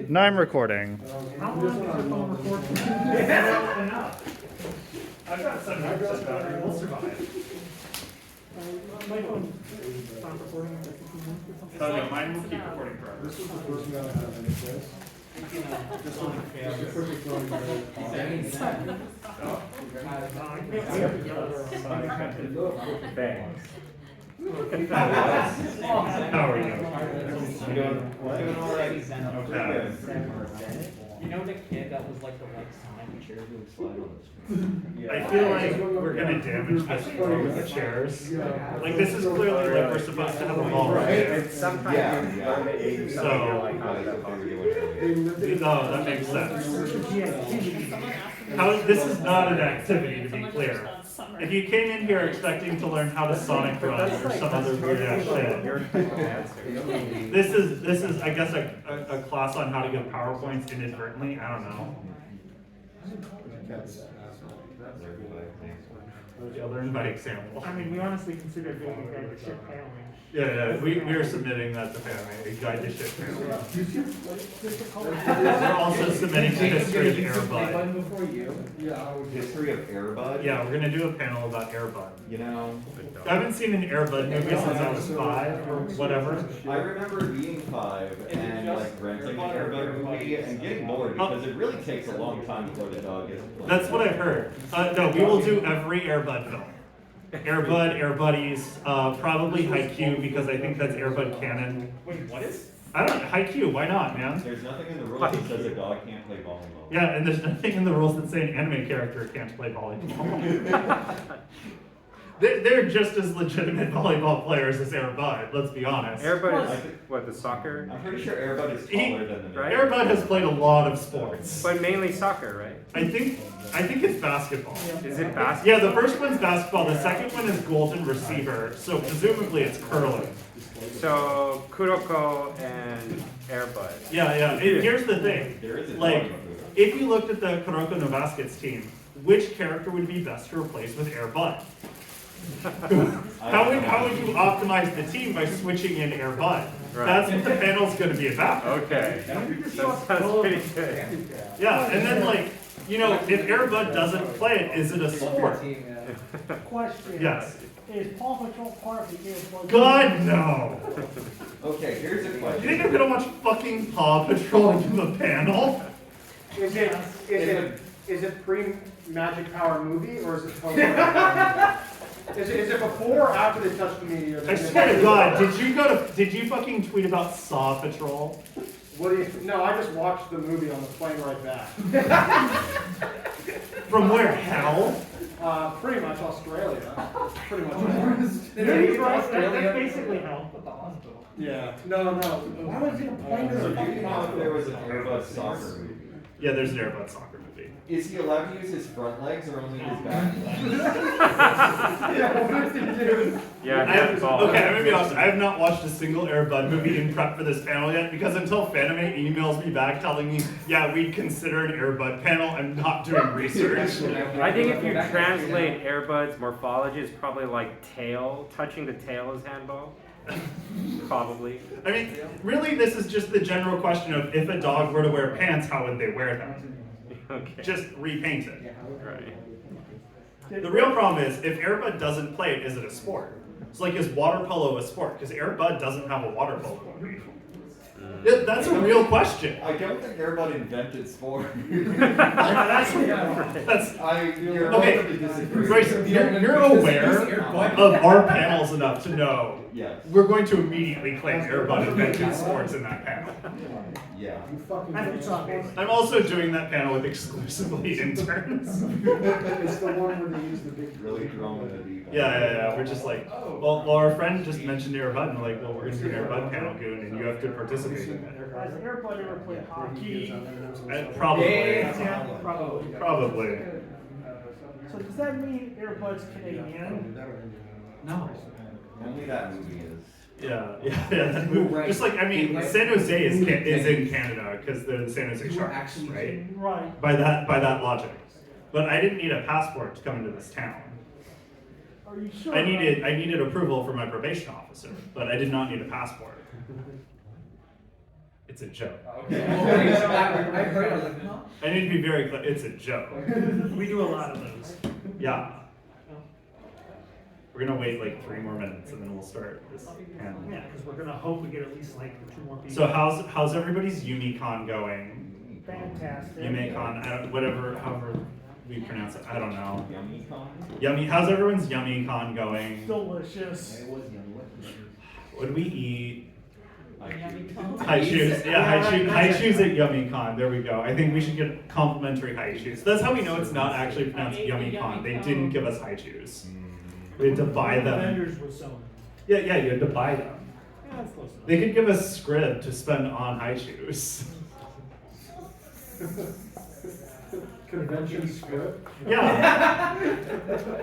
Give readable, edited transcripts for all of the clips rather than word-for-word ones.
Now I'm recording. How long is your phone recording? I've got 7% battery. We'll survive. My phone stopped recording after 15 minutes or something. Oh no, mine will keep recording forever. This is the first one I have any place. Just on the camera. Just quickly throwing my Thanks. How are you? I'm doing all right. Okay. You know the kid that was like the white Sonic chair who would slide on the screen? I feel like we're gonna damage this floor with the chairs. Like this is clearly like we're supposed to have a ball right here. Sometimes you learn to age So- something, you're like, how did that possibly work? No, that makes sense. This is not an activity, to be clear. If you came in here expecting to learn how to Sonic run or some other weird ass shit, this is I guess a class on how to give PowerPoints inadvertently. I don't know. You'll learn by example. I mean, we honestly consider doing a guide to ship paneling. Yeah, we are submitting that to family, a guide to ship panel. We're We're also submitting the history of Airbud. Before you? History of Airbud? Yeah, we're gonna do a panel about Airbud. You know, I haven't seen an Airbud movie since I was 5 or whatever. I remember being 5 and like renting an Airbud movie and getting bored because it really takes a long time before the dog gets played. That's what I've heard. No, we will do every Airbud film. Airbud, Airbuddies, probably Haikyuu because I think that's Airbud canon. Wait, what is? I don't Haikyuu, why not, man? There's nothing in the rules that says a dog can't play volleyball. Yeah, and there's nothing in the rules that say an anime character can't play volleyball. They're just as legitimate volleyball players as Airbud, let's be honest. Airbud is what, the soccer? I'm pretty sure Airbud is taller than the Right? Airbud has played a lot of sports. But mainly soccer, right? I think it's basketball. Is it basketball? Yeah, the first one's basketball, the second one is golden receiver, so presumably it's curling. So Kuroko and Airbud. Yeah. And here's the thing. There is a Like, dog in the movie. if you looked at the Kuroko no Baskets team, which character would be best to replace with Airbud? How would you optimize the team by switching in Airbud? Right. That's what the panel's gonna be about. Okay. That sounds pretty good. Yeah, and then like, you know, if Airbud doesn't play it, is it a sport? Question. Yes. Is Paw Patrol part of the Airbud? God, no. Okay, here's a You question. think I'm gonna watch fucking Paw Patrol and do a panel? Is it pre-Magic Power movie or is it post? Is it before or after they touch the meteor? I swear to God, did you fucking tweet about Saw Patrol? What do you? No, I just watched the movie on the plane right back. From where? Hell? Pretty much Australia. Pretty much. That's basically hell. Yeah. No. Why was it a plane? So do you know if there was an Airbud soccer movie? Yeah, there's an Airbud soccer movie. Is he allowed to use his front legs or only his back legs? Yeah, Okay, I'm gonna be yeah. honest. I have not watched a single Airbud movie in prep for this panel yet because until Fanime emails me back telling me, yeah, we'd consider an Airbud panel, I'm not doing research. I think if you translate Airbud's morphology, it's probably like tail, touching the tail is handball. Probably. I mean, really, this is just the general question of if a dog were to wear pants, how would they wear them? Okay. Just repaint it. Right. The real problem is, if Airbud doesn't play it, is it a sport? It's like, is water polo a sport? Because Airbud doesn't have a water polo movie. Yeah, that's a real question. I don't think Airbud invented sport. That's You're Okay, welcome to disagree. Bryce, you're aware of our panels enough to know Yes. we're going to immediately claim Airbud invented sports in that panel. Yeah. It's obvious. I'm also doing that panel with exclusively interns. It's the one where they use the big. Really thrown in the deep end. Yeah. We're just like, well, our friend just mentioned Airbud, and like, well, we're going to do an Airbud panel, Goon, and you have to participate in it. Has Airbud ever played hockey? Probably. Yeah, probably. Probably. So does that mean Airbud's Canadian? No. Only that movie is. Yeah. That movie. Just like, I mean, San Jose is in Canada because they're the San Jose Sharks, right? Right. By that logic. But I didn't need a passport to come into this town. Are you sure? I needed approval from my probation officer, but I did not need a passport. It's a joke. Okay. I heard, I was like, huh? I need to be very clear. It's a joke. We do a lot of those. Yeah. We're gonna wait like 3 more minutes and then we'll start this panel. Yeah, because we're gonna hope we get at least like 2 more people. So how's everybody's YumeCon going? Fantastic. YumeCon, however we pronounce it. I don't know. YumeCon? Yummy. How's everyone's YumeCon going? Delicious. It was yummy. What did we eat? Yummy. High shoes. Yeah, high shoes at YumeCon. There we go. I think we should get complimentary high shoes. That's how we know it's not actually pronounced YumeCon. They didn't give us high shoes. We had to buy The them. vendors were selling. Yeah, you had to buy them. Yeah, that's close enough. They could give us script to spend on high shoes. Convention script. Yeah.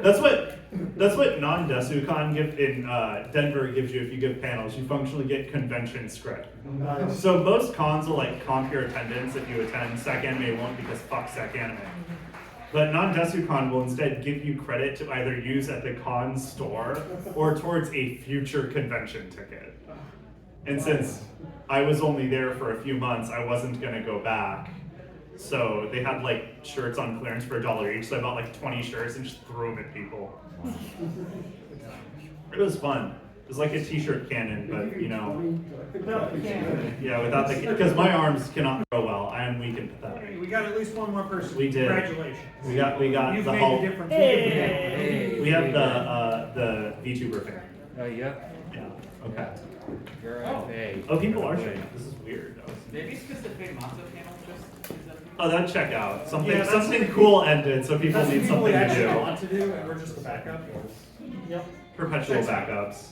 That's what non-DesuCon give in Denver gives you if you give panels. You functionally get convention script. Nice. So most cons will like comp your attendance if you attend. Sec Anime won't because fuck Sec Anime. But non-DesuCon will instead give you credit to either use at the con store or towards a future convention ticket. And since I was only there for a few months, I wasn't gonna go back. So they had like shirts on clearance for $1 each, so I bought like 20 shirts and just threw them at people. It was fun. It was like a t-shirt cannon, but you know, yeah, without the, because my arms cannot grow well. I am weak and pathetic. We got at least 1 more person. We did. Congratulations. We got You've the made Hulk. a difference. Hey. We have the VTuber fan. Oh, yeah. Yeah. Okay. Girl, hey. Oh, people are showing up. This is weird. Maybe it's because the big Matzo panel just is up. Oh, that check out. Something Yeah, that's something what cool ended, so people That's what need people something to actually do. want to do, and we're just the backup. Yep. Perpetual backups.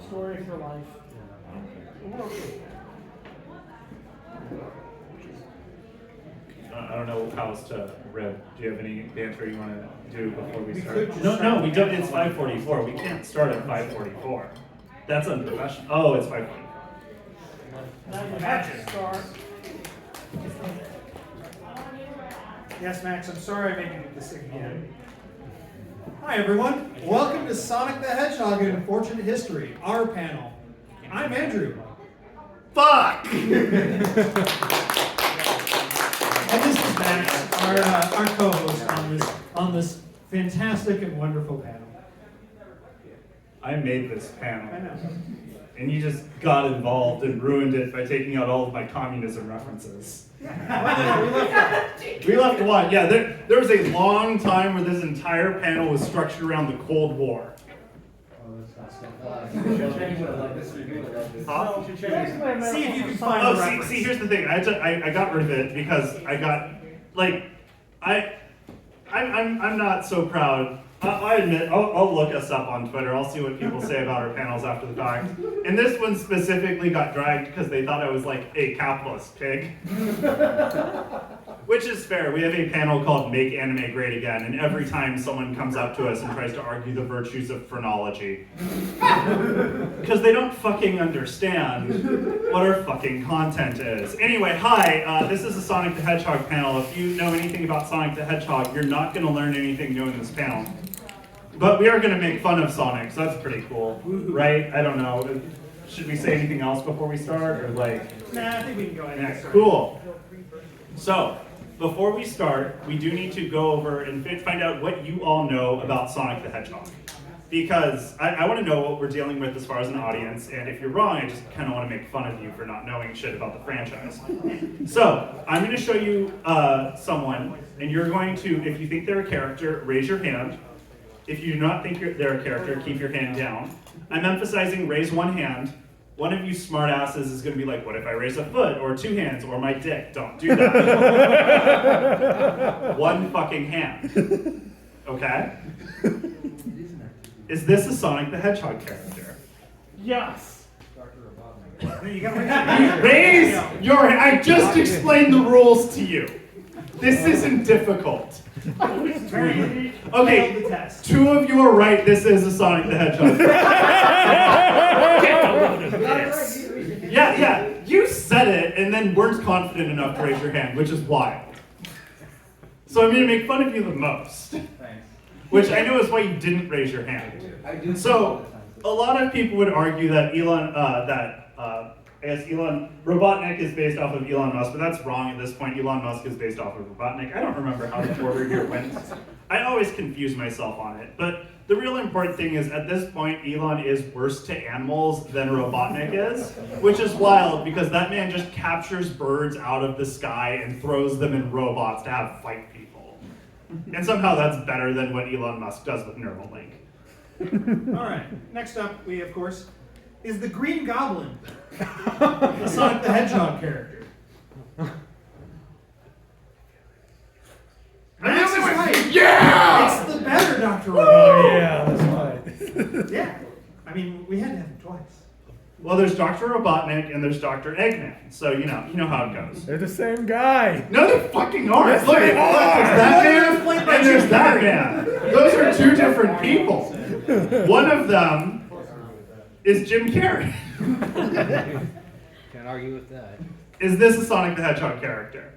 Story for life. I don't know how else to rib. Do you have any banter you want to do before we We start? could just No, start we with don't. that. It's 5:44. We can't start at 5:44. That's unprofessional. Oh, it's 5:44. Imagine. Yes, Max, I'm sorry I made you do this again. Hi everyone, welcome to Sonic the Hedgehog in Unfortunate History, our panel. I'm Andrew. Fuck! And this is Max, our co-host on this fantastic and wonderful panel. I made this panel. I know. And you just got involved and ruined it by taking out all of my communism references. We left one. Yeah, there was a long time where this entire panel was structured around the Cold War. Huh? See if you can find Oh, the reference. see, here's the thing. I got rid of it because I got, like, I'm not so proud. I admit, I'll look us up on Twitter. I'll see what people say about our panels after the fact. And this one specifically got dragged because they thought I was like a capitalist pig. Which is fair. We have a panel called Make Anime Great Again, and every time someone comes up to us and tries to argue the virtues of phrenology. Because they don't fucking understand what our fucking content is. Anyway, hi, this is the Sonic the Hedgehog panel. If you know anything about Sonic the Hedgehog, you're not going to learn anything new in this panel. But we are going to make fun of Sonic, so that's pretty cool, right? I don't know. Should we say anything else before we start, or like? Nah, I think we can go ahead and Yeah, get started. cool. So, before we start, we do need to go over and find out what you all know about Sonic the Hedgehog. Because I want to know what we're dealing with as far as an audience, and if you're wrong, I just kind of want to make fun of you for not knowing shit about the franchise. So, I'm going to show you someone, and you're going to, if you think they're a character, raise your hand. If you do not think they're a character, keep your hand down. I'm emphasizing raise one hand. One of you smartasses is going to be like, what if I raise a foot, or 2 hands, or my dick? Don't do that. One fucking hand. Okay? Is this a Sonic the Hedgehog character? Yes. You got Raise your hand. I just explained the rules to you. This isn't difficult. Okay. Okay, The test. 2 of you are right. This is a Sonic the Hedgehog. Yeah, you said it and then weren't confident enough to raise your hand, which is wild. So I'm going to make fun of you the most. Thanks. Which I know is why you didn't raise your hand. I do. So a lot of people would argue that I guess Robotnik is based off of Elon Musk, but that's wrong at this point. Elon Musk is based off of Robotnik. I don't remember how the order here went. I always confuse myself on it, but the real important thing is at this point, Elon is worse to animals than Robotnik is, which is wild because that man just captures birds out of the sky and throws them in robots to have fight people. And somehow that's better than what Elon Musk does with Neuralink. All right. Next up, we of course is the Green Goblin, the Sonic the Hedgehog character. Max is right. Yeah! It's the better Dr. Oh Robotnik. yeah, that's right. Yeah. I mean, we had to have him twice. Well, there's Dr. Robotnik and there's Dr. Eggman, so you know how it goes. They're the same guy. No, they fucking aren't. Yes, Look, they there's are. that man Played by and there's Jim that Carrey. man. Those are two different people. One of them is Jim Carrey. Can't argue with that. Is this a Sonic the Hedgehog character?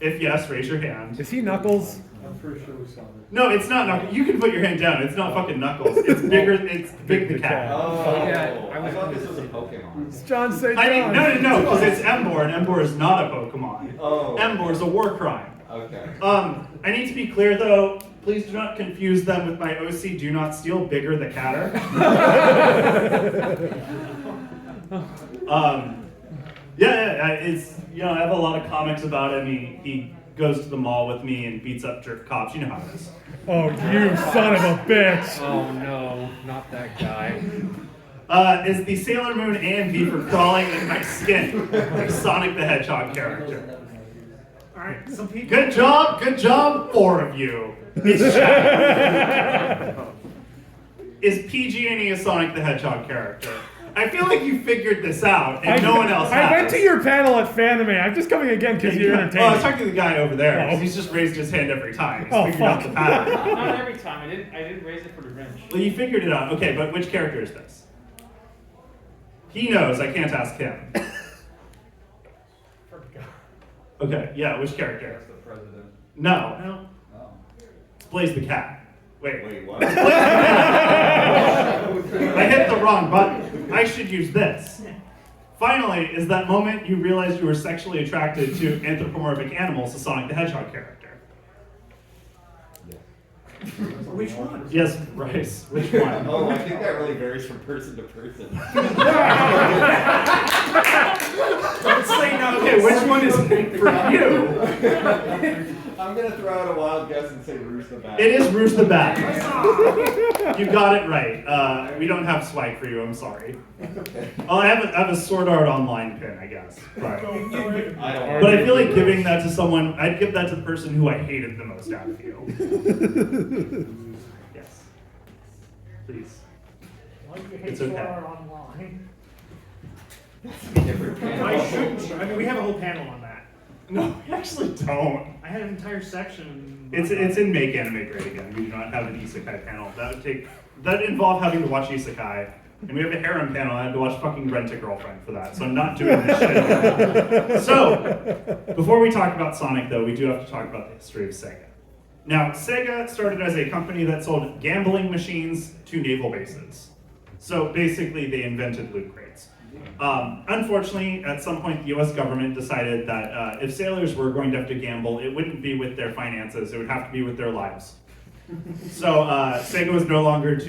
If yes, raise your hand. Is he Knuckles? I'm pretty sure we saw it. No, it's not Knuckles. You can put your hand down. It's not fucking Knuckles. It's bigger. It's Big the Cat. Oh, Yeah, I thought this was a Pokemon. It's John St. I mean, John. no, because it's Embor, and Embor is not a Pokemon. Oh. Embor is a war crime. Okay. I need to be clear though, please do not confuse them with my OC Do Not Steal Bigger the Catter. It's, I have a lot of comics about him. He goes to the mall with me and beats up jerk cops. You know how it is. Oh, you son of a bitch. Oh no, not that guy. Is the Sailor Moon AMV for crawling in my skin, like Sonic the Hedgehog character. All right. Some people. Good job, 4 of you. It's Shaq. Is PG&E a Sonic the Hedgehog character? I feel like you figured this out, and no one else has. I went to your panel at Fanime. I'm just coming again because you're Oh, I was entertaining. talking to the guy over there. 'Cause Oh. He's just raised his hand every time. He's Oh, figured out fuck. the pattern. Not every time. I didn't raise it for the wrench. Well, you figured it out. Okay, but which character is this? He knows. I can't ask him. Okay, yeah, which character? the president. No, No. it's Blaze the Cat. Wait. Wait, what? I hit the wrong button. I should use this. Finally, is that moment you realized you were sexually attracted to anthropomorphic animals, the Sonic the Hedgehog character. Which one? Yes, Bryce. Which one? Oh, I think that really varies from person to person. Let's say no. Okay, which one is for you? I'm gonna throw out a wild guess and say Roost the Bat. It is Roost the Bat. You got it right. We don't have swag for you. I'm sorry. Oh, I have a Sword Art Online pin, I guess. But I don't. I feel like giving that to someone. I'd give that to the person who I hated the most out of you. Yes. Please. It's okay. Online. Different I panel. shouldn't. I mean, we have a whole panel on that. No, we actually don't. I had an entire section. It's in Make Anime Great again. We do not have an isekai panel. That involve having to watch isekai. And we have a harem panel. I had to watch fucking Rent a Girlfriend for that. So I'm not doing this shit again. So, before we talk about Sonic though, we do have to talk about the history of Sega. Now, Sega started as a company that sold gambling machines to naval bases. So basically they invented loot crates. Unfortunately, at some point, the US government decided that if sailors were going to have to gamble, it wouldn't be with their finances, it would have to be with their lives. So Sega was no longer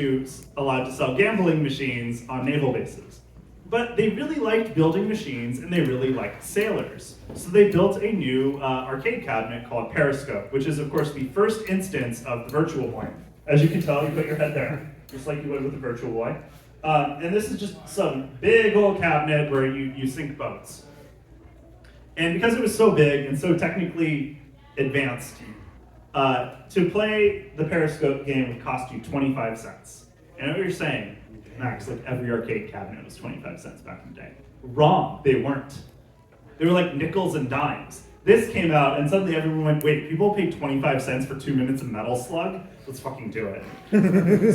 allowed to sell gambling machines on naval bases. But they really liked building machines and they really liked sailors. So they built a new arcade cabinet called Periscope, which is of course the first instance of the Virtual Boy. As you can tell, you put your head there, just like you would with the Virtual Boy. And this is just some big old cabinet where you sink boats. And because it was so big and so technically advanced, to play the Periscope game would cost you 25 cents. And I know what you're saying, Max, like every arcade cabinet was 25 cents back in the day. Wrong, they weren't. They were like nickels and dimes. This came out and suddenly everyone went, wait, people pay 25 cents for 2 minutes of Metal Slug? Let's fucking do it.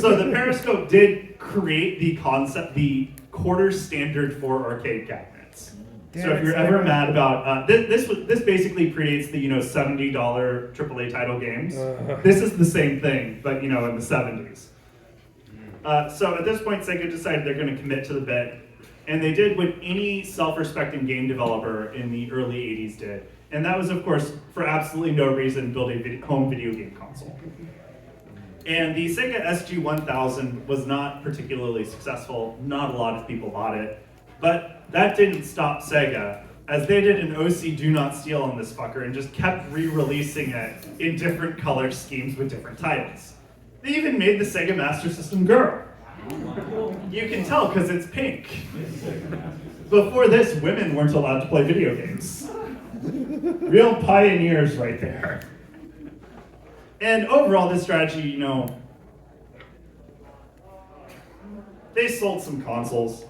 So the Periscope did create the concept, the quarter standard for arcade cabinets. So if you're ever mad about, this basically predates the $70 AAA title games. This is the same thing, but in the 70s. So at this point, Sega decided they're going to commit to the bit, And they did what any self-respecting game developer in the early 80s did. And that was, of course, for absolutely no reason, build a home video game console. And the Sega SG-1000 was not particularly successful. Not a lot of people bought it. But that didn't stop Sega, as they did an OC Do Not Steal on this fucker and just kept re-releasing it in different color schemes with different titles. They even made the Sega Master System girl. You can tell because it's pink. Before this, women weren't allowed to play video games. Real pioneers right there. And overall, this strategy, you know, they sold some consoles.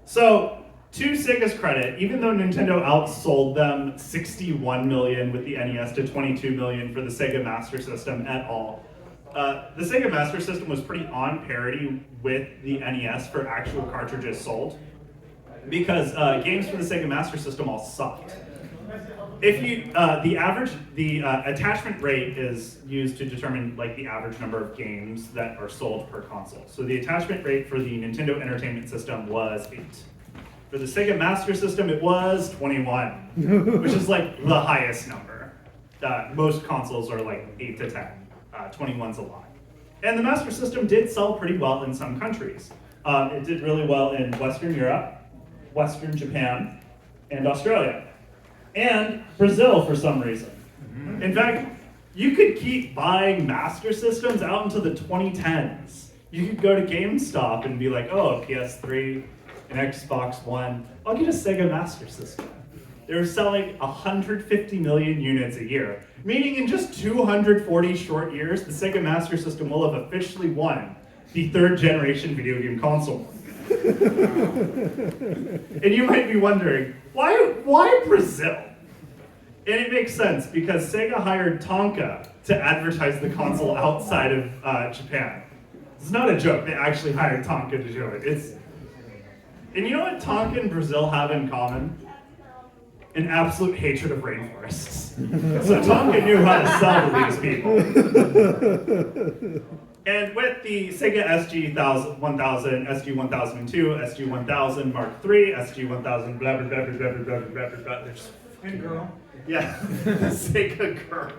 So, to Sega's credit, even though Nintendo outsold them 61 million with the NES to 22 million for the Sega Master System et al., the Sega Master System was pretty on parity with the NES for actual cartridges sold, because games for the Sega Master System all sucked. If you the attachment rate is used to determine like the average number of games that are sold per console. So the attachment rate for the Nintendo Entertainment System was 8. For the Sega Master System, it was 21, which is like the highest number. Most consoles are like 8 to 10. 21's a lot. And the Master System did sell pretty well in some countries. It did really well in Western Europe, Western Japan, and Australia. And Brazil for some reason. In fact, you could keep buying Master Systems out into the 2010s. You could go to GameStop and be like, oh, a PS3, an Xbox One, I'll get a Sega Master System. They were selling 150 million units a year, meaning in just 240 short years, the Sega Master System will have officially won the third generation video game console. And you might be wondering, why Brazil? And it makes sense because Sega hired Tonka to advertise the console outside of Japan. It's not a joke, they actually hired Tonka to do it. And you know what Tonka and Brazil have in common? An absolute hatred of rainforests. So Tonka knew how to sell to these people. And with the Sega SG-1000, SG-1002, SG-1000 Mark III, SG-1000 blah blah blah blah blah blah blah blah blah. There's And girl. yeah, Sega Girl.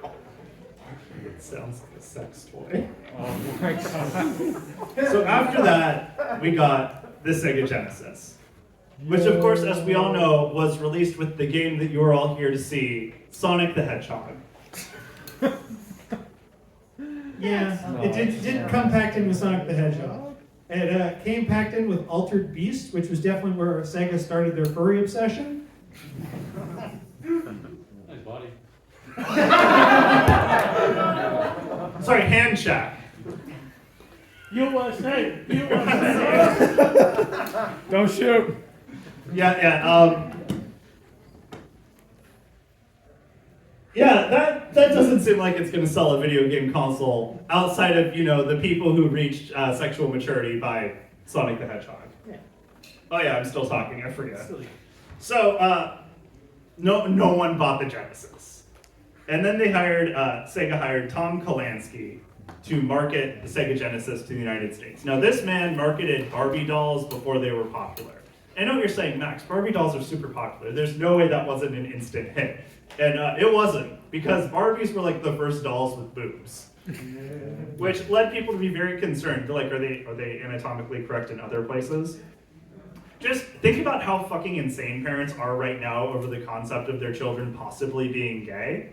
It sounds like a sex toy. Oh my god. So after that, we got the Sega Genesis, which of course, as we all know, was released with the game that you are all here to see, Sonic the Hedgehog. Yeah, it did come packed in with Sonic the Hedgehog. It came packed in with Altered Beast, which was definitely where Sega started their furry obsession. Nice body. Sorry, Hand Shack. USA! USA! Don't shoot. Yeah, that doesn't seem like it's going to sell a video game console outside of, you know, the people who reached sexual maturity by Sonic the Hedgehog. Yeah. Oh yeah, I'm still talking, I forget. So, no one bought the Genesis. And then Sega hired Tom Kolansky to market the Sega Genesis to the United States. Now this man marketed Barbie dolls before they were popular. I know what you're saying, Max, Barbie dolls are super popular. There's no way that wasn't an instant hit. And it wasn't, because Barbies were like the first dolls with boobs. Which led people to be very concerned. They're like, are they anatomically correct in other places? Just think about how fucking insane parents are right now over the concept of their children possibly being gay.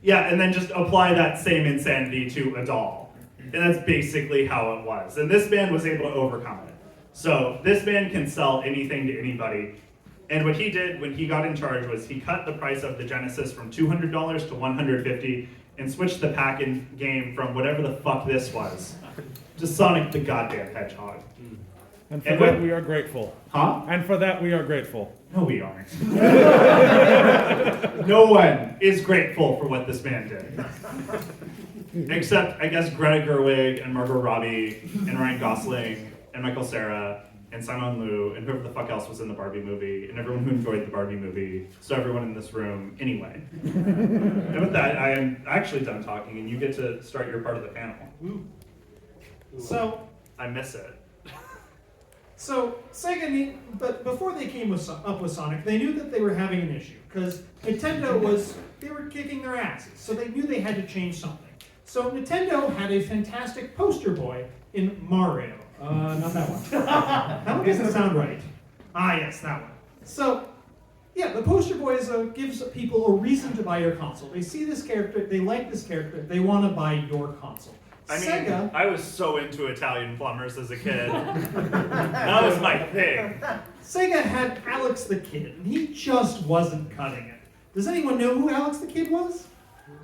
Yeah, and then just apply that same insanity to a doll. And that's basically how it was. And this man was able to overcome it. So this man can sell anything to anybody. And what he did when he got in charge was he cut the price of the Genesis from $200 to $150 and switched the pack-in game from whatever the fuck this was to Sonic the goddamn Hedgehog. And for that we are grateful. Huh? And for that we are grateful. No, we aren't. No one is grateful for what this man did. Except, I guess, Greta Gerwig and Margot Robbie and Ryan Gosling and Michael Cera and Simon Liu and whoever the fuck else was in the Barbie movie and everyone who enjoyed the Barbie movie. So everyone in this room, anyway. And with that, I am actually done talking and you get to start your part of the panel. So, I miss it. So Sega, but before they came up with Sonic, they knew that they were having an issue because they were kicking their asses. So they knew they had to change something. So Nintendo had a fantastic poster boy in Mario. Not that one. That one doesn't sound right. Ah, yes, that one. So, yeah, the poster boy gives people a reason to buy your console. They see this character, they like this character, they want to buy your console. I mean, Sega, I was so into Italian plumbers as a kid. That was my thing. Sega had Alex the Kid, and he just wasn't cutting it. Does anyone know who Alex the Kid was?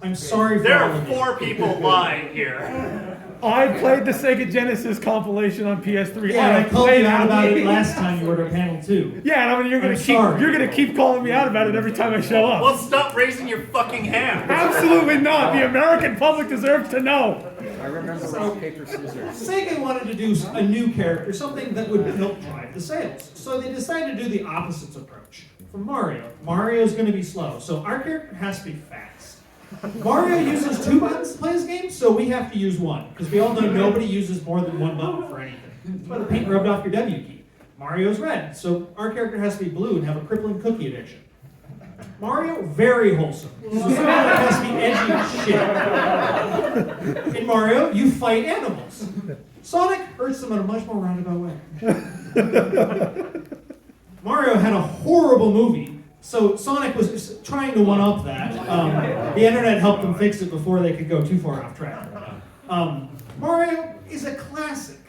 I'm sorry for There all are of you. 4 people lying here. I played the Sega Genesis compilation on PS3. Yeah, I called played you out about it it. last time you were at panel 2. Yeah, and I mean you're I'm gonna keep calling me out about it every time I show up. Well, stop raising your fucking hand. Absolutely not. The American public deserves to know. I remember rock, paper, scissors. Sega wanted to do a new character, something that would help drive the sales. So they decided to do the opposites approach. For Mario, Mario's going to be slow, so our character has to be fast. Mario uses 2 buttons to play his game, so we have to use 1, because we all know nobody uses more than 1 button for anything. That's why the paint rubbed off your W key. Mario's red, so our character has to be blue and have a crippling cookie addiction. Mario, very wholesome. So someone that has to be edgy as shit. In Mario, you fight animals. Sonic hurts them in a much more roundabout way. Mario had a horrible movie, so Sonic was just trying to one-up that. The internet helped them fix it before they could go too far off track. Mario is a classic.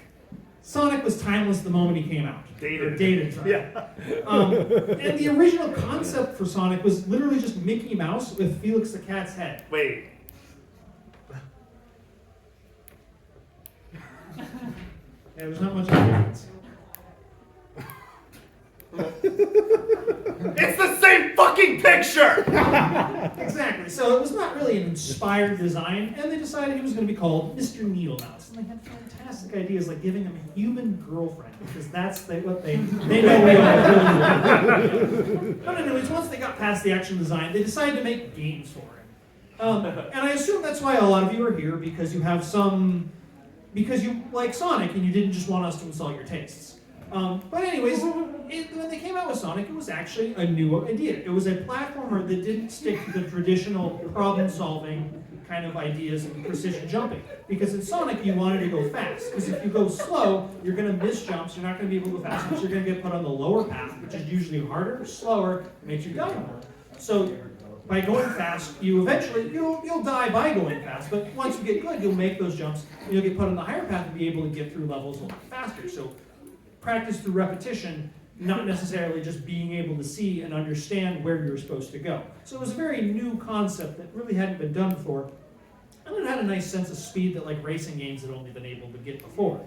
Sonic was timeless the moment he came out. Dated. Sorry. Yeah. And the original concept for Sonic was literally just Mickey Mouse with Felix the Cat's head. Wait. Yeah, there's not much difference. It's the same fucking picture! Exactly. So it was not really an inspired design, and they decided he was going to be called Mr. Needle Mouse. And they had fantastic ideas like giving him a human girlfriend, because that's what they know we all really want. But anyways, once they got past the actual design, they decided to make games for him. And I assume that's why a lot of you are here, because you have because you like Sonic and you didn't just want us to insult your tastes. But anyways, when they came out with Sonic, it was actually a new idea. It was a platformer that didn't stick to the traditional problem-solving kind of ideas and precision jumping. Because in Sonic, you wanted to go fast. Because if you go slow, you're going to miss jumps, you're not going to be able to go fast, because you're going to get put on the lower path, which is usually harder, slower, makes you die more. So by going fast, you'll die by going fast, but once you get good, you'll make those jumps, and you'll get put on the higher path and be able to get through levels a lot faster. So practice through repetition, not necessarily just being able to see and understand where you're supposed to go. So it was a very new concept that really hadn't been done before, and it had a nice sense of speed that like racing games had only been able to get before.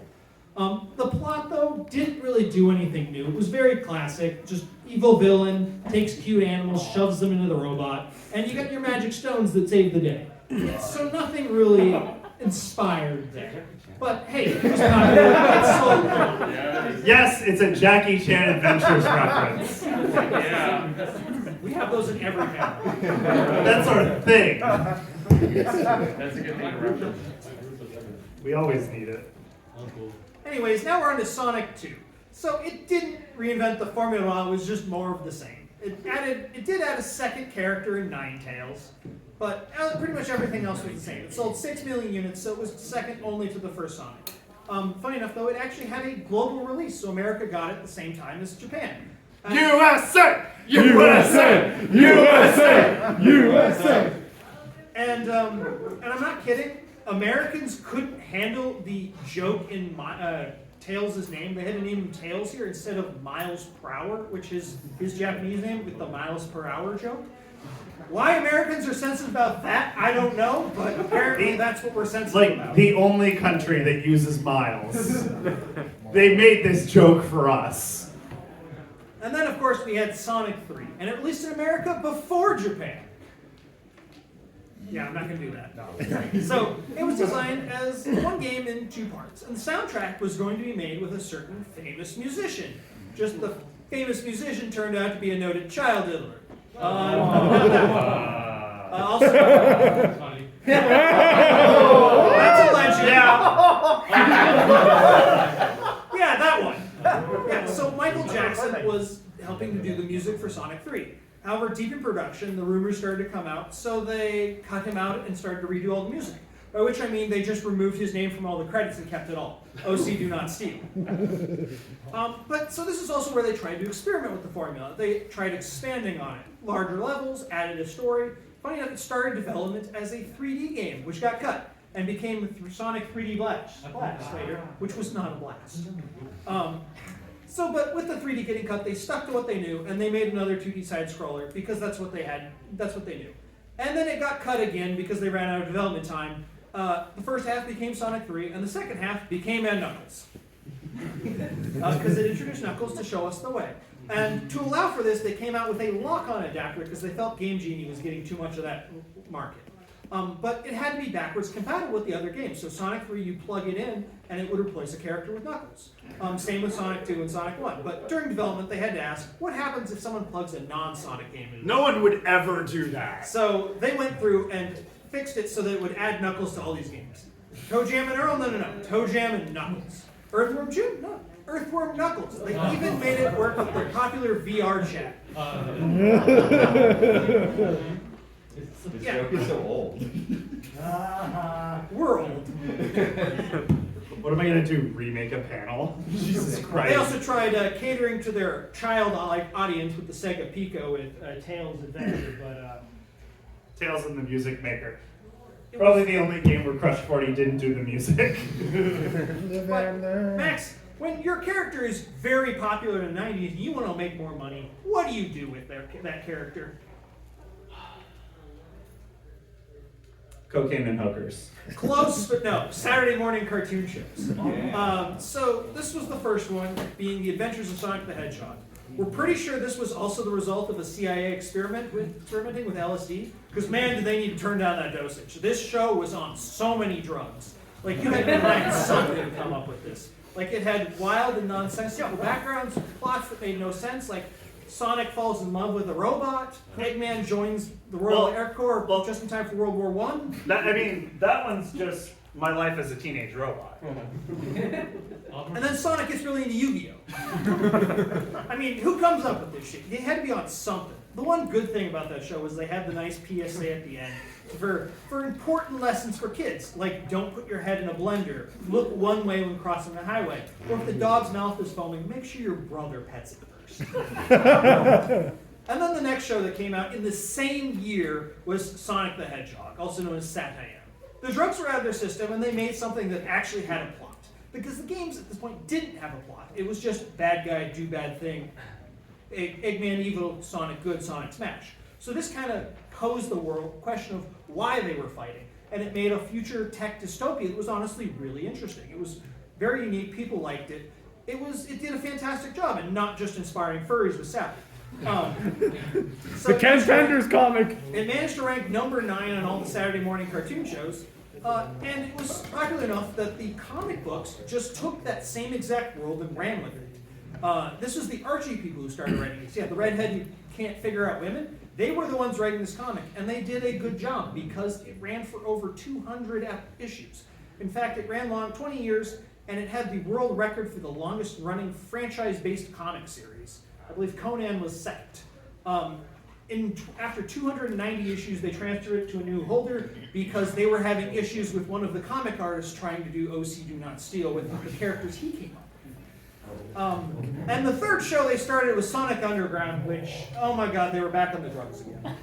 The plot, though, didn't really do anything new. It was very classic, just evil villain, takes cute animals, shoves them into the robot, and you got your magic stones that save the day. So nothing really inspired there. But hey, it was popular. It's sold well. Yes, it's a Jackie Chan Adventures reference. Yeah. We have those in every panel. That's our thing. That's a good thing to reference. We always need it. Anyways, now we're on to Sonic 2. So it didn't reinvent the formula, it was just more of the same. It did add a second character in Ninetales, but pretty much everything else was the same. It sold 6 million units, so it was second only to the first Sonic. Funny enough, though, it actually had a global release, so America got it at the same time as Japan. USA! USA! USA! USA! And I'm not kidding. Americans couldn't handle the joke in Tails' name. They had to name him Tails here instead of Miles Per Hour, which is his Japanese name with the miles per hour joke. Why Americans are sensitive about that, I don't know, but apparently that's what we're sensitive about. Like the only country that uses miles. They made this joke for us. And then, of course, we had Sonic 3, and it released in America before Japan. Yeah, I'm not going to do that. No. So, it was designed as one game in 2 parts, and the soundtrack was going to be made with a certain famous musician. Just the famous musician turned out to be a noted child diddler. Also, that's a legend. Yeah. Yeah, that one. Yeah, so Michael Jackson was helping to do the music for Sonic 3. However, deep in production, the rumors started to come out, so they cut him out and started to redo all the music. By which I mean they just removed his name from all the credits and kept it all. OC Do Not Steal. But so this is also where they tried to experiment with the formula. They tried expanding on it. Larger levels, added a story. Funny enough, it started development as a 3D game, which got cut and became Sonic 3D Blast later, which was not a blast. But with the 3D getting cut, they stuck to what they knew, and they made another 2D side-scroller because that's what they had, that's what they knew. And then it got cut again because they ran out of development time. The first half became Sonic 3, and the second half became Knuckles. Because it introduced Knuckles to show us the way. And to allow for this, they came out with a lock-on adapter because they felt Game Genie was getting too much of that market. But it had to be backwards compatible with the other games. So Sonic 3, you plug it in, and it would replace a character with Knuckles. Same with Sonic 2 and Sonic 1. But during development, they had to ask, what happens if someone plugs a non-Sonic game in? No one would ever do that. So they went through and fixed it so that it would add Knuckles to all these games. Toe Jam and Earl? No. Toe Jam and Knuckles. Earthworm Jim? No. Earthworm Knuckles. They even made it work with the popular VR chat. This joke is so old. World. What am I gonna do? Remake a panel? Jesus Christ. They also tried catering to their child audience with the Sega Pico with Tails Adventure, but Tales and the Music Maker. Probably the only game where Crush 40 didn't do the music. but Max, when your character is very popular in the 90s and you want to make more money, what do you do with that character? Cocaine and hookers. Close, but no. Saturday morning cartoon shows. So this was the first one, being The Adventures of Sonic the Hedgehog. We're pretty sure this was also the result of a CIA experimenting with LSD, because man, did they need to turn down that dosage. This show was on so many drugs. Like, you had to write something to come up with this. Like, it had wild and nonsensical backgrounds, plots that made no sense, like Sonic falls in love with a robot, Eggman joins the Royal Air Corps just in time for World War I. That one's just my life as a teenage robot. And then Sonic gets really into Yu-Gi-Oh! I mean, who comes up with this shit? They had to be on something. The one good thing about that show was they had the nice PSA at the end for important lessons for kids, like don't put your head in a blender, look one way when crossing the highway, or if the dog's mouth is foaming, make sure your brother pets it first. And then the next show that came out in the same year was Sonic the Hedgehog, also known as Satire. The drugs were out of their system, and they made something that actually had a plot. Because the games at this point didn't have a plot. It was just bad guy, do bad thing, Eggman evil, Sonic good, Sonic smash. So this kind of posed the question of why they were fighting. And it made a future tech dystopia that was honestly really interesting. It was very unique, people liked it. It did a fantastic job, and not just inspiring furries with Sally. The Ken Penders comic. It managed to rank number 9 on all the Saturday morning cartoon shows, and it was popular enough that the comic books just took that same exact world and ran with it. This was the Archie people who started writing this. Yeah, the redhead who can't figure out women, they were the ones writing this comic, and they did a good job because it ran for over 200 issues. In fact, it ran long, 20 years, and it had the world record for the longest running franchise-based comic series. I believe Conan was second. After 290 issues, they transferred it to a new holder because they were having issues with one of the comic artists trying to do OC Do Not Steal with the characters he came up with. And the third show they started was Sonic Underground, which, oh my god, they were back on the drugs again.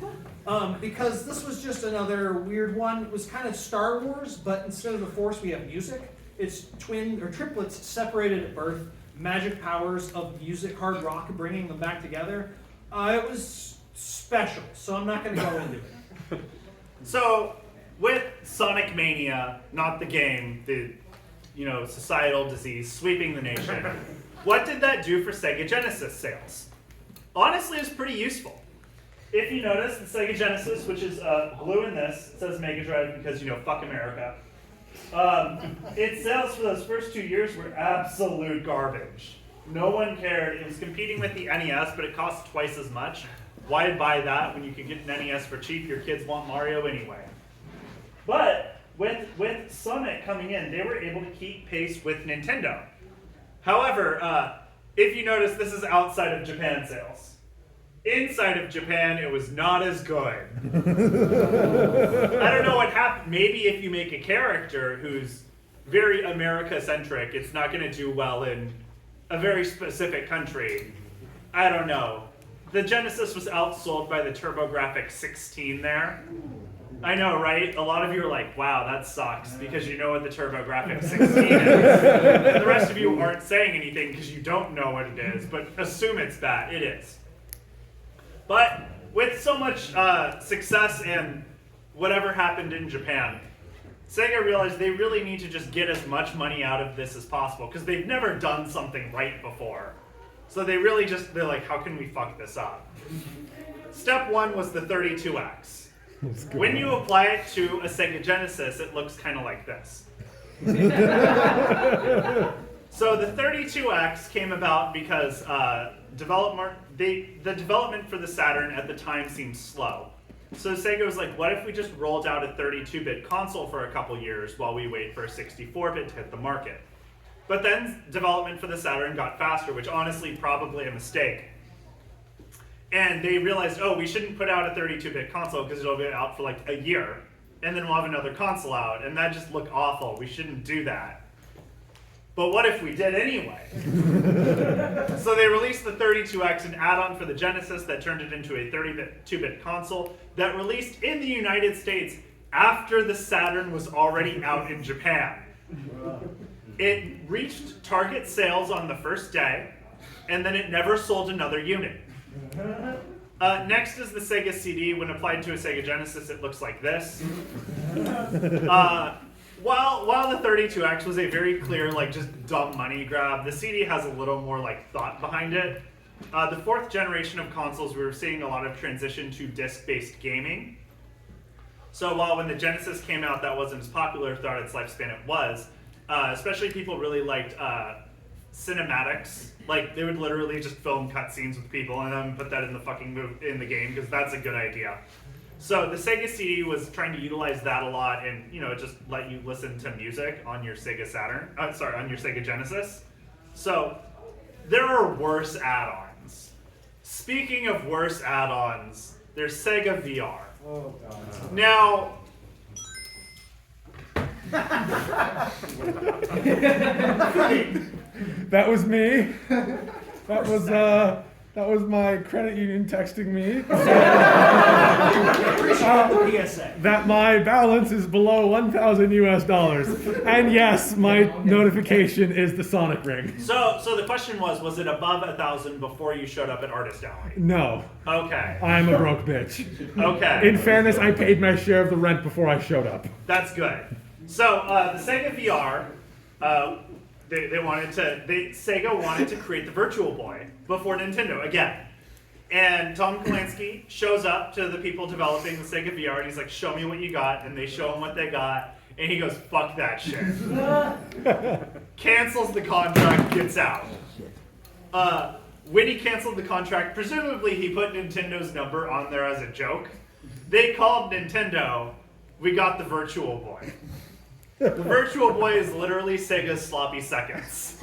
Because this was just another weird one. It was kind of Star Wars, but instead of the Force, we have music. It's twin or triplets separated at birth. Magic powers of music, hard rock, bringing them back together. It was special, so I'm not going to go into it. So, with Sonic Mania, not the game, the societal disease sweeping the nation, what did that do for Sega Genesis sales? Honestly, it's pretty useful. If you notice, the Sega Genesis, which is blue in this, it says Mega Drive because, fuck America. Its sales for those first 2 years were absolute garbage. No one cared. It was competing with the NES, but it cost twice as much. Why buy that when you can get an NES for cheap? Your kids want Mario anyway. But with Sonic coming in, they were able to keep pace with Nintendo. However, if you notice, this is outside of Japan sales. Inside of Japan, it was not as good. I don't know what happened. Maybe if you make a character who's very America-centric, it's not going to do well in a very specific country. I don't know. The Genesis was outsold by the TurboGrafx 16 there. I know, right? A lot of you are like, wow, that sucks, because you know what the TurboGrafx 16 is. The rest of you aren't saying anything because you don't know what it is, but assume it's that. It is. But with so much success and whatever happened in Japan, Sega realized they really need to just get as much money out of this as possible, because they've never done something right before. So they're like, how can we fuck this up? Step one was the 32X. When you apply it to a Sega Genesis, it looks kind of like this. So the 32X came about because the development for the Saturn at the time seemed slow. So Sega was like, what if we just rolled out a 32-bit console for a couple years while we wait for a 64-bit to hit the market? But then development for the Saturn got faster, which honestly probably a mistake. And they realized, oh, we shouldn't put out a 32-bit console because it'll be out for like a year, and then we'll have another console out, and that just looked awful. We shouldn't do that. But what if we did anyway? So they released the 32X, an add-on for the Genesis that turned it into a 32-bit console that released in the United States after the Saturn was already out in Japan. It reached target sales on the first day, and then it never sold another unit. Next is the Sega CD. When applied to a Sega Genesis, it looks like this. While the 32X was a very clear, like, just dumb money grab, the CD has a little more, like, thought behind it. The fourth generation of consoles, we were seeing a lot of transition to disc-based gaming. So while when the Genesis came out, that wasn't as popular throughout its lifespan, it was. Especially people really liked cinematics. Like, they would literally just film cutscenes with people and then put that in the fucking in the game, because that's a good idea. So the Sega CD was trying to utilize that a lot, and just let you listen to music on your Sega Saturn. On your Sega Genesis. So there are worse add-ons. Speaking of worse add-ons, there's Sega VR. Oh, God. Now. That was me. That was my credit union texting me that my balance is below $1,000 US. And yes, my notification is the Sonic ring. So the question was it above 1,000 before you showed up at Artist Alley? No. Okay. I'm a broke bitch. Okay. In fairness, I paid my share of the rent before I showed up. That's good. So the Sega VR, Sega wanted to create the Virtual Boy before Nintendo again. And Tom Kalinske shows up to the people developing the Sega VR and he's like, show me what you got. And they show him what they got. And he goes, fuck that shit. Cancels the contract, gets out. When he canceled the contract, presumably he put Nintendo's number on there as a joke. They called Nintendo, we got the Virtual Boy. The Virtual Boy is literally Sega's sloppy seconds.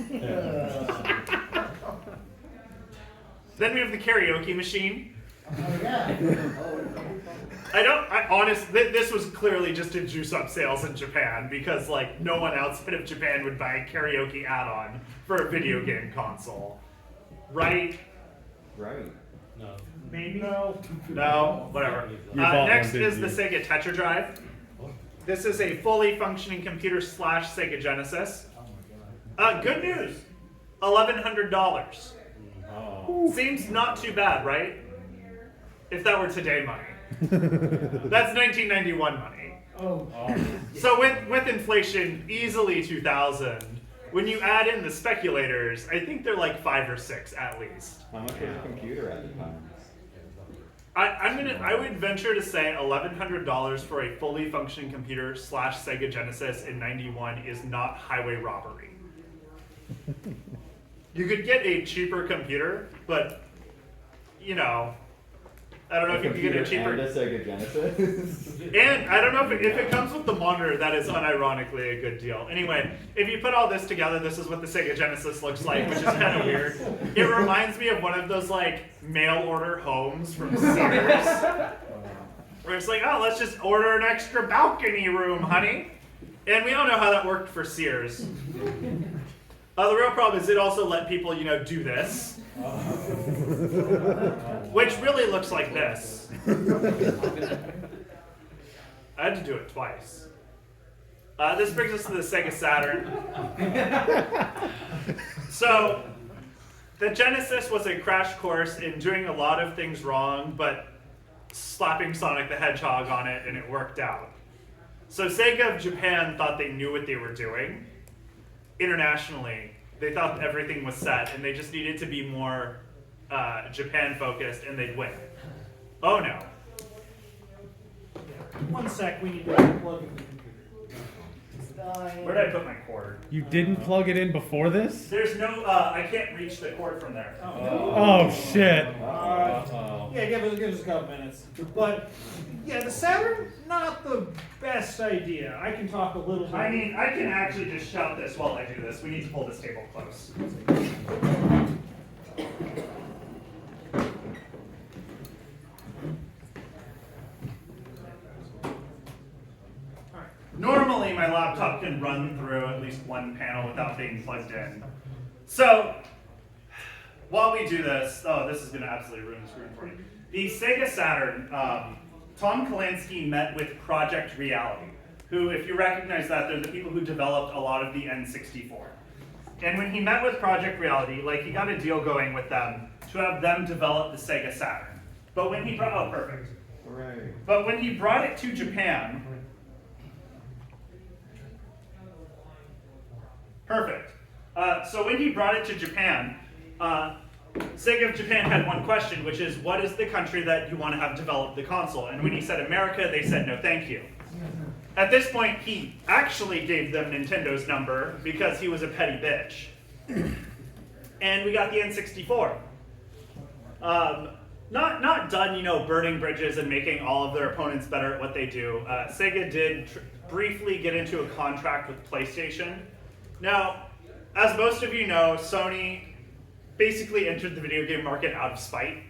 Then we have the karaoke machine. Oh, yeah. This was clearly just to juice up sales in Japan, because like no one outside of Japan would buy a karaoke add-on for a video game console. Right? Right. No. Maybe? No, whatever. Next is the Sega Tetra Drive. This is a fully functioning computer / Sega Genesis. Good news, $1,100. Oh. Seems not too bad, right? If that were today money. That's 1991 money. Oh. So with inflation, easily 2,000. When you add in the speculators, I think they're like 5 or 6 at least. How much was a computer at the time? I would venture to say $1,100 for a fully functioning computer / Sega Genesis in '91 is not highway robbery. You could get a cheaper computer, but I don't know A if you can get it cheaper. and a Sega Genesis. And I don't know if it comes with the monitor, that is unironically a good deal. Anyway, if you put all this together, this is what the Sega Genesis looks like, which is kind of weird. It reminds me of one of those like mail order homes from Sears, where it's like, oh, let's just order an extra balcony room, honey. And we all know how that worked for Sears. The real problem is it also let people, do this. Which really looks like this. I had to do it twice. This brings us to the Sega Saturn. So, the Genesis was a crash course in doing a lot of things wrong, but slapping Sonic the Hedgehog on it, and it worked out. So Sega of Japan thought they knew what they were doing. Internationally, they thought everything was set, and they just needed to be more Japan-focused, and they'd win. Oh no. One sec, we need to plug in the computer. Where did I put my cord? You didn't plug it in before this? There's no, I can't reach the cord from there. Oh shit. Yeah, give us a couple minutes. But yeah, the Saturn, not the best idea. I can talk a little bit. I mean, I can actually just shout this while I do this. We need to pull this table close. Normally, my laptop can run through at least one panel without being plugged in. So, while we do this, this is going to absolutely ruin the screen for you. The Sega Saturn, Tom Kalinske met with Project Reality, who, if you recognize that, they're the people who developed a lot of the N64. And when he met with Project Reality, he got a deal going with them to have them develop the Sega Saturn. But when he brought, perfect. Right. But when he brought it to Japan, perfect. So when he brought it to Japan, Sega of Japan had one question, which is, what is the country that you want to have develop the console? And when he said America, they said, no, thank you. At this point, he actually gave them Nintendo's number because he was a petty bitch. And we got the N64. Not done, burning bridges and making all of their opponents better at what they do. Sega did briefly get into a contract with PlayStation. Now, as most of you know, Sony basically entered the video game market out of spite.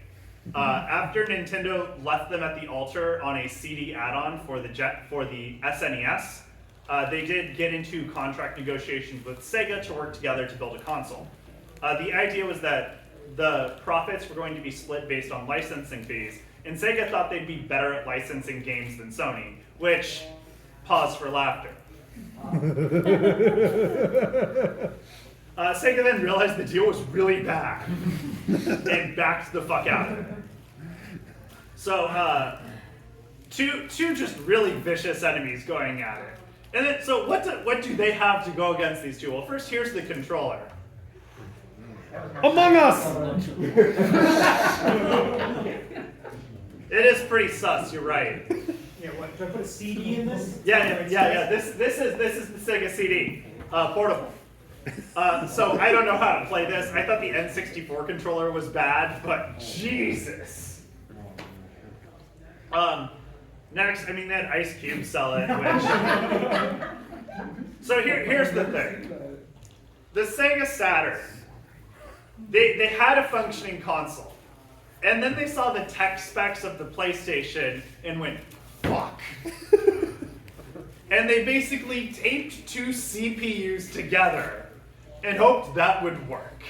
After Nintendo left them at the altar on a CD add-on for the SNES, they did get into contract negotiations with Sega to work together to build a console. The idea was that the profits were going to be split based on licensing fees, and Sega thought they'd be better at licensing games than Sony, which, pause for laughter. Sega then realized the deal was really bad and backed the fuck out of it. So, two just really vicious enemies going at it. And then, so what do they have to go against these two? Well, first, here's the controller. Among Us! It is pretty sus, you're right. Yeah, what? Should I put a CD in this? Yeah. This is the Sega CD, portable. So I don't know how to play this. I thought the N64 controller was bad, but Jesus. Next, they had Ice Cube sell it, which. So here's the thing. The Sega Saturn, they had a functioning console. And then they saw the tech specs of the PlayStation and went, fuck. And they basically taped two CPUs together and hoped that would work.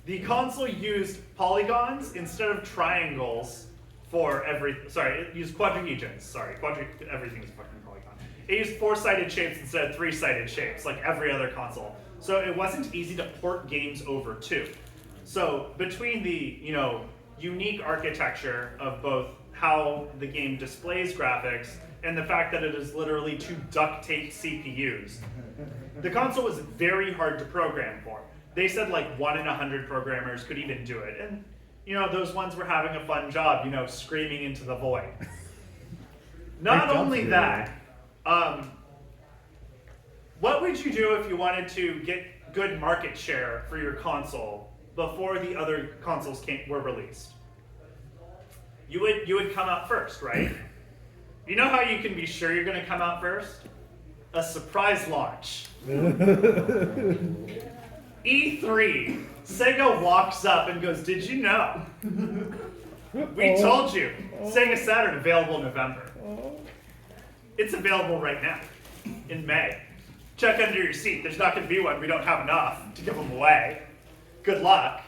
The console used polygons instead of triangles for it used quadrihedrons, everything is fucking polygon. It used four-sided shapes instead of three-sided shapes, like every other console. So it wasn't easy to port games over to. So between the, unique architecture of both how the game displays graphics and the fact that it is literally two duct-taped CPUs, the console was very hard to program for. They said 1 in 100 programmers could even do it. And, those ones were having a fun job, screaming into the void. Not only that, what would you do if you wanted to get good market share for your console before the other consoles were released? you would come out first, right? You know how you can be sure you're going to come out first? A surprise launch. E3, Sega walks up and goes, "Did you know? We told you. Sega Saturn available in November. It's available right now, in May. Check under your seat. There's not going to be one. We don't have enough to give them away. Good luck."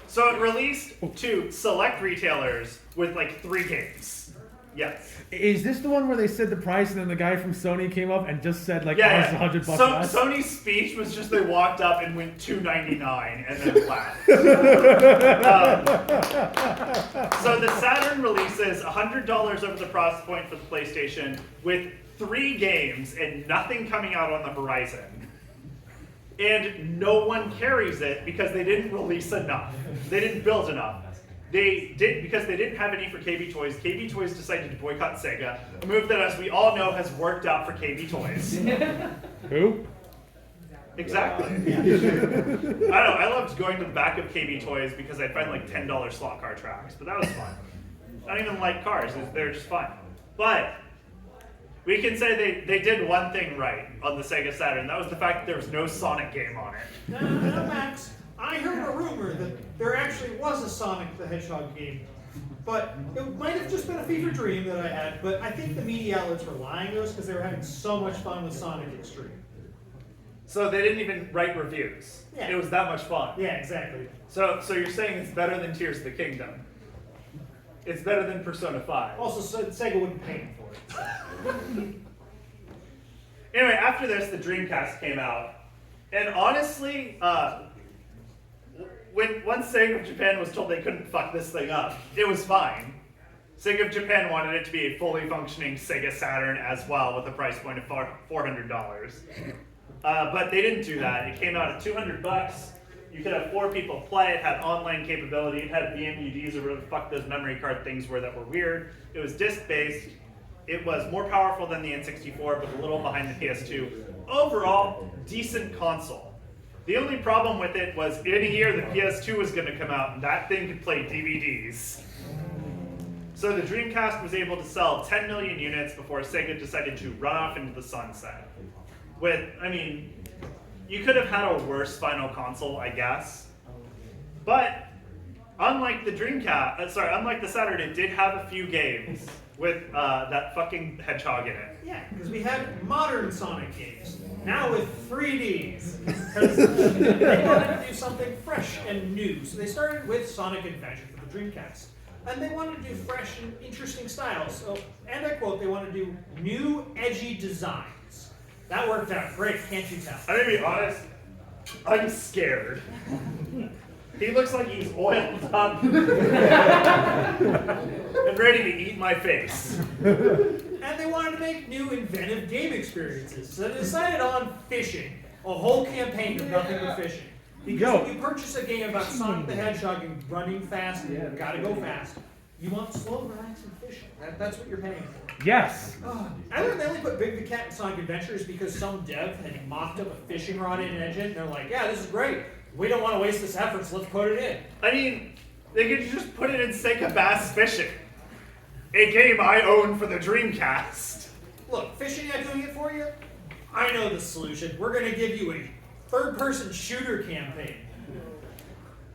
So it released to select retailers with like 3 games. Yes. Is this the one where they said the price and then the guy from Sony came up and just said like, Yeah, oh, it's $100 so, less? Sony's speech was just they walked up and went $299 and then left. So the Saturn releases $100 over the price point for the PlayStation with 3 games and nothing coming out on the horizon. And no one carries it because they didn't release enough. They didn't build enough. They did because they didn't have any for KB Toys. KB Toys decided to boycott Sega, a move that, as we all know, has worked out for KB Toys. Who? Exactly. I don't know. I loved going to the back of KB Toys because I'd find like $10 slot car tracks, but that was fun. I don't even like cars. They're just fun. But we can say they did one thing right on the Sega Saturn. That was the fact that there was no Sonic game on it. No, Max. I heard a rumor that there actually was a Sonic the Hedgehog game, but it might have just been a fever dream that I had, but I think the media outlets were lying to us because they were having so much fun with Sonic Extreme. So they didn't even write reviews. Yeah. It was that much fun. Yeah, exactly. So you're saying it's better than Tears of the Kingdom. It's better than Persona 5. Also, Sega wouldn't pay him for it. So. Anyway, after this, the Dreamcast came out. And honestly, once Sega of Japan was told they couldn't fuck this thing up, it was fine. Sega of Japan wanted it to be a fully functioning Sega Saturn as well, with a price point of $400. But they didn't do that. It came out at $200. You could have 4 people play. It had online capability. It had VMUDs or whatever the fuck those memory card things were that were weird. It was disc-based. It was more powerful than the N64, but a little behind the PS2. Overall, decent console. The only problem with it was in a year the PS2 was going to come out, and that thing could play DVDs. So the Dreamcast was able to sell 10 million units before Sega decided to run off into the sunset. You could have had a worse final console, I guess. But unlike the unlike the Saturn, it did have a few games with that fucking hedgehog in it. Yeah, because we had modern Sonic games, now with 3Ds. Because they wanted to do something fresh and new. So they started with Sonic Adventure for the Dreamcast. And they wanted to do fresh and interesting styles. So, and I quote, they want to do new, edgy designs. That worked out great, can't you tell? I'm gonna be honest, I'm scared. He looks like he's oiled up and ready to eat my face. And they wanted to make new, inventive game experiences. So they decided on fishing. A whole campaign of nothing but fishing. Because when you purchase a game about Sonic the Hedgehog and running fast and you gotta go fast, you want slow, relaxing fishing. That's what you're paying for. Yes. I learned they only put Big the Cat in Sonic Adventures because some dev had mocked up a fishing rod in an engine. They're like, yeah, this is great. We don't want to waste this effort, so let's put it in. I mean, they could just put it in Sega Bass Fishing, a game I own for the Dreamcast. Look, fishing not doing it for you? I know the solution. We're going to give you a third-person shooter campaign.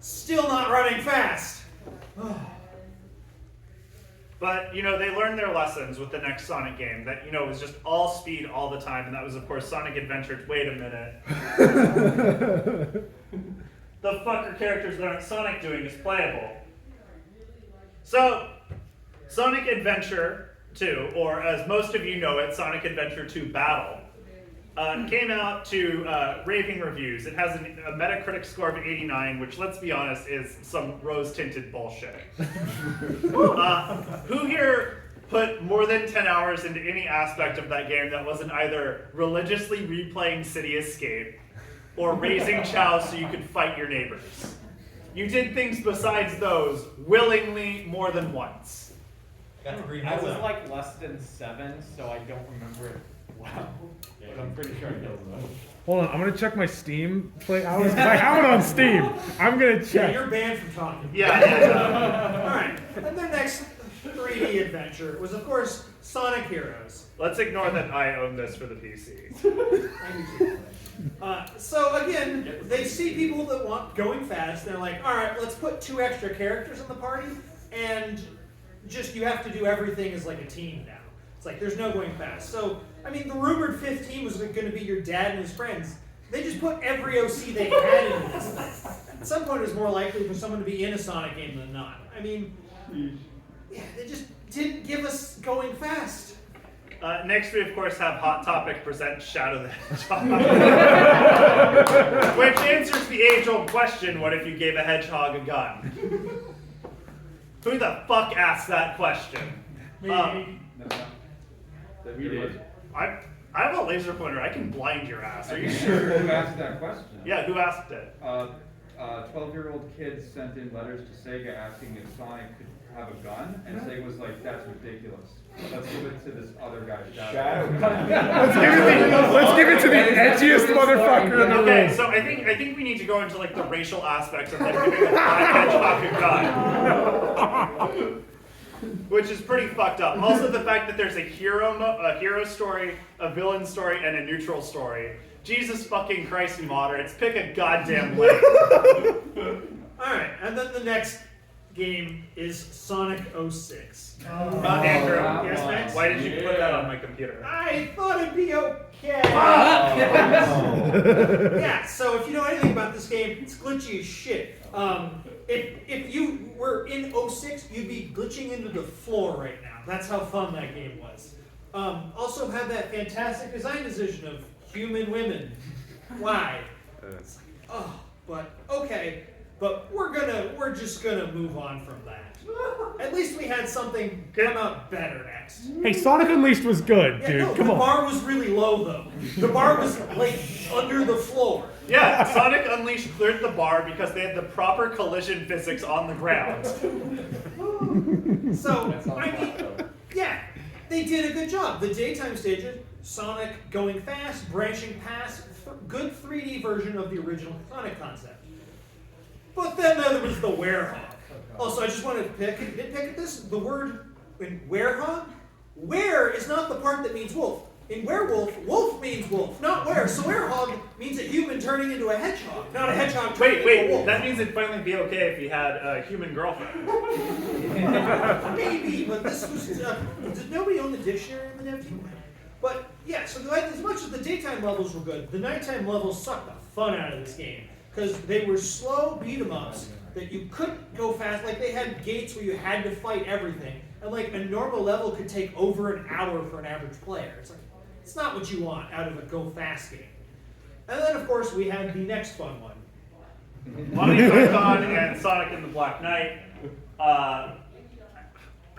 Still not running fast. But, they learned their lessons with the next Sonic game. That, was just all speed all the time. And that was, of course, Sonic Adventure. Wait a minute. The fucker characters that aren't Sonic doing is playable. So, Sonic Adventure 2, or as most of you know it, Sonic Adventure 2 Battle, came out to raving reviews. It has a Metacritic score of 89, which, let's be honest, is some rose-tinted bullshit. Who here put more than 10 hours into any aspect of that game that wasn't either religiously replaying City Escape or raising chows so you could fight your neighbors? You did things besides those willingly more than once. I was like less than 7, so I don't remember it well. But I'm pretty sure I killed them. Hold on, I'm gonna check my Steam play hours because I have it on Steam. I'm gonna Yeah, check. you're banned from talking. Yeah. All right. And then next, 3D adventure was, of course, Sonic Heroes. Let's ignore that I own this for the PC. So again, they see people that want going fast. They're like, all right, let's put 2 extra characters in the party, and just you have to do everything as like a team now. It's like there's no going fast. So I mean, the rumored 15 was going to be your dad and his friends. They just put every OC they had into this thing. At some point, it was more likely for someone to be in a Sonic game than not. I mean, yeah, they just didn't give us going fast. Next, we of course have Hot Topic present Shadow the Hedgehog, which answers the age-old question: what if you gave a hedgehog a gun? Who the fuck asked that question? Me. We did. I have a laser pointer. I can blind your ass. Are you sure? Who asked that question? Yeah, who asked it? 12-year-old kids sent in letters to Sega asking if Sonic could have a gun, and Sega was like, "That's ridiculous. Let's give it to this other guy, Shadow." Let's give it to the edgiest motherfucker in the Okay, room. so I think we need to go into like the racial aspects of them giving a black hedgehog a gun, which is pretty fucked up. Also, the fact that there's a hero story, a villain story, and a neutral story. Jesus fucking Christ, moderates, pick a goddamn lane. All right, and then the next game is Sonic 06. Andrew, Yes, Max? why did you put that on my computer? I thought it'd be okay. Yeah, so if you know anything about this game, it's glitchy as shit. If you were in 06, you'd be glitching into the floor right now. That's how fun that game was. Also had that fantastic design decision of human women. Why? Oh, but okay. But we're just gonna move on from that. At least we had something come out better next. Hey, Sonic Unleashed was good, Yeah, dude. no, Come the on. bar was really low though. The bar was like under the floor. Yeah, Sonic Unleashed cleared the bar because they had the proper collision physics on the ground. So, I mean, yeah, they did a good job. The daytime stages, Sonic going fast, branching past, good 3D version of the original Sonic concept. But then there was the werehog. Also, I just wanted to nitpick at this. The word in werehog, were is not the part that means wolf. In werewolf, wolf means wolf, not were. So werehog means a human turning into a hedgehog, not a hedgehog turning into a wolf. That means it'd finally be okay if he had a human girlfriend. Maybe, but this was. Did nobody own the dictionary in the dev team? But yeah, so as much as the daytime levels were good, the nighttime levels sucked the fun out of this game because they were slow beat 'em ups that you couldn't go fast. Like they had gates where you had to fight everything, and like a normal level could take over an hour for an average player. It's like it's not what you want out of a go fast game. And then of course we had the next fun one. Monty Python and Sonic and the Black Knight.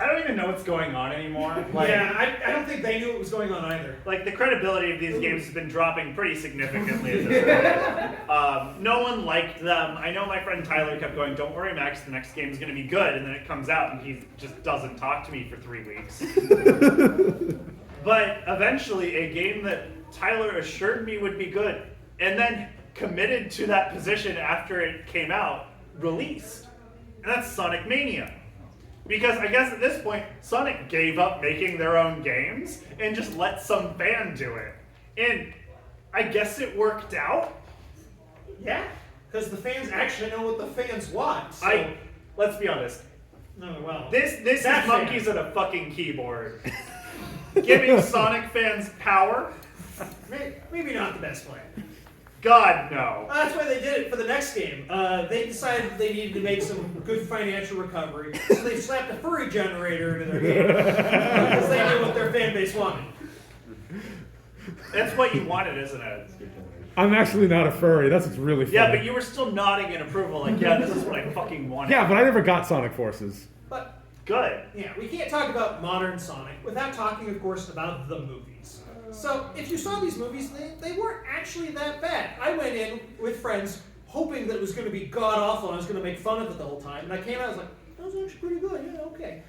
I don't even know what's going on anymore. Like, Yeah, I don't think they knew what was going on either. Like the credibility of these games has been dropping pretty significantly at this point. No one liked them. I know my friend Tyler kept going, "Don't worry, Max, the next game is going to be good," and then it comes out and he just doesn't talk to me for 3 weeks. But eventually, a game that Tyler assured me would be good, and then committed to that position after it came out, released, and that's Sonic Mania. Because I guess at this point, Sonic gave up making their own games and just let some fan do it. And I guess it worked out. Yeah, because the fans actually know what the fans want. So. Let's be honest. No, well. This is that monkeys at a fucking keyboard. Giving Sonic fans power? Maybe not the best plan. God, no. That's why they did it for the next game. They decided they needed to make some good financial recovery, so they slapped a furry generator into their game because they knew what their fan base wanted. That's what you wanted, isn't it? I'm actually not a furry. That's what's really funny. Yeah, but you were still nodding in approval, like, yeah, this is what I fucking wanted. Yeah, but I never got Sonic Forces. But good. Yeah, we can't talk about modern Sonic without talking, of course, about the movies. So, if you saw these movies, they weren't actually that bad. I went in with friends hoping that it was going to be god-awful and I was going to make fun of it the whole time. And I came out, I was like, that was actually pretty good, yeah, okay.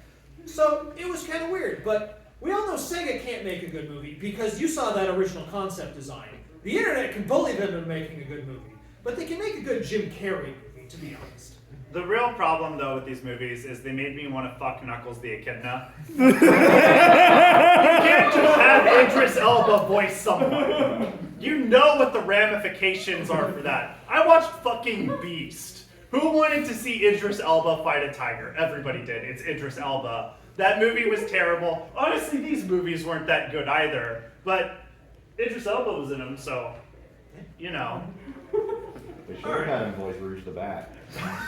So, it was kind of weird, but we all know Sega can't make a good movie because you saw that original concept design. The internet can bully them into making a good movie, but they can make a good Jim Carrey movie, to be honest. The real problem, though, with these movies is they made me want to fuck Knuckles the Echidna. You can't just have Idris Elba voice someone. You know what the ramifications are for that. I watched fucking Beast. Who wanted to see Idris Elba fight a tiger? Everybody did. It's Idris Elba. That movie was terrible. Honestly, these movies weren't that good either. But Idris Elba was in them, so, you know. They should have had him voice Rouge the Bat.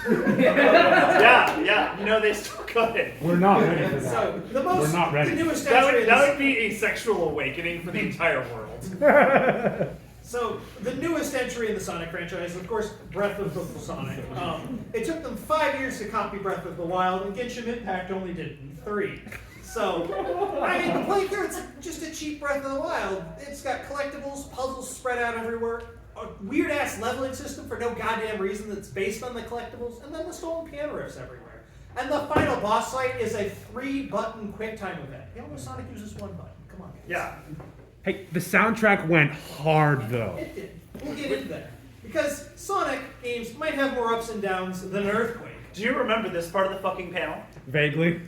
Yeah, you know, they still could. We're not ready for that. So the most, We're not ready. The newest That entry would be a sexual awakening for the entire world. So the newest entry in the Sonic franchise, of course, Breath of the Sonic. It took them 5 years to copy Breath of the Wild, and Genshin Impact only did it in 3. So, I mean, the play here, it's just a cheap Breath of the Wild. It's got collectibles, puzzles spread out everywhere, a weird-ass leveling system for no goddamn reason that's based on the collectibles, and then the stolen piano riffs everywhere. And the final boss fight is a 3-button QuickTime event. You know, Sonic uses 1 button. Come on, guys. Yeah. Hey, the soundtrack went hard though. It did. We'll get into that. Because Sonic games might have more ups and downs than an earthquake. Do you remember this part of the fucking panel? Vaguely.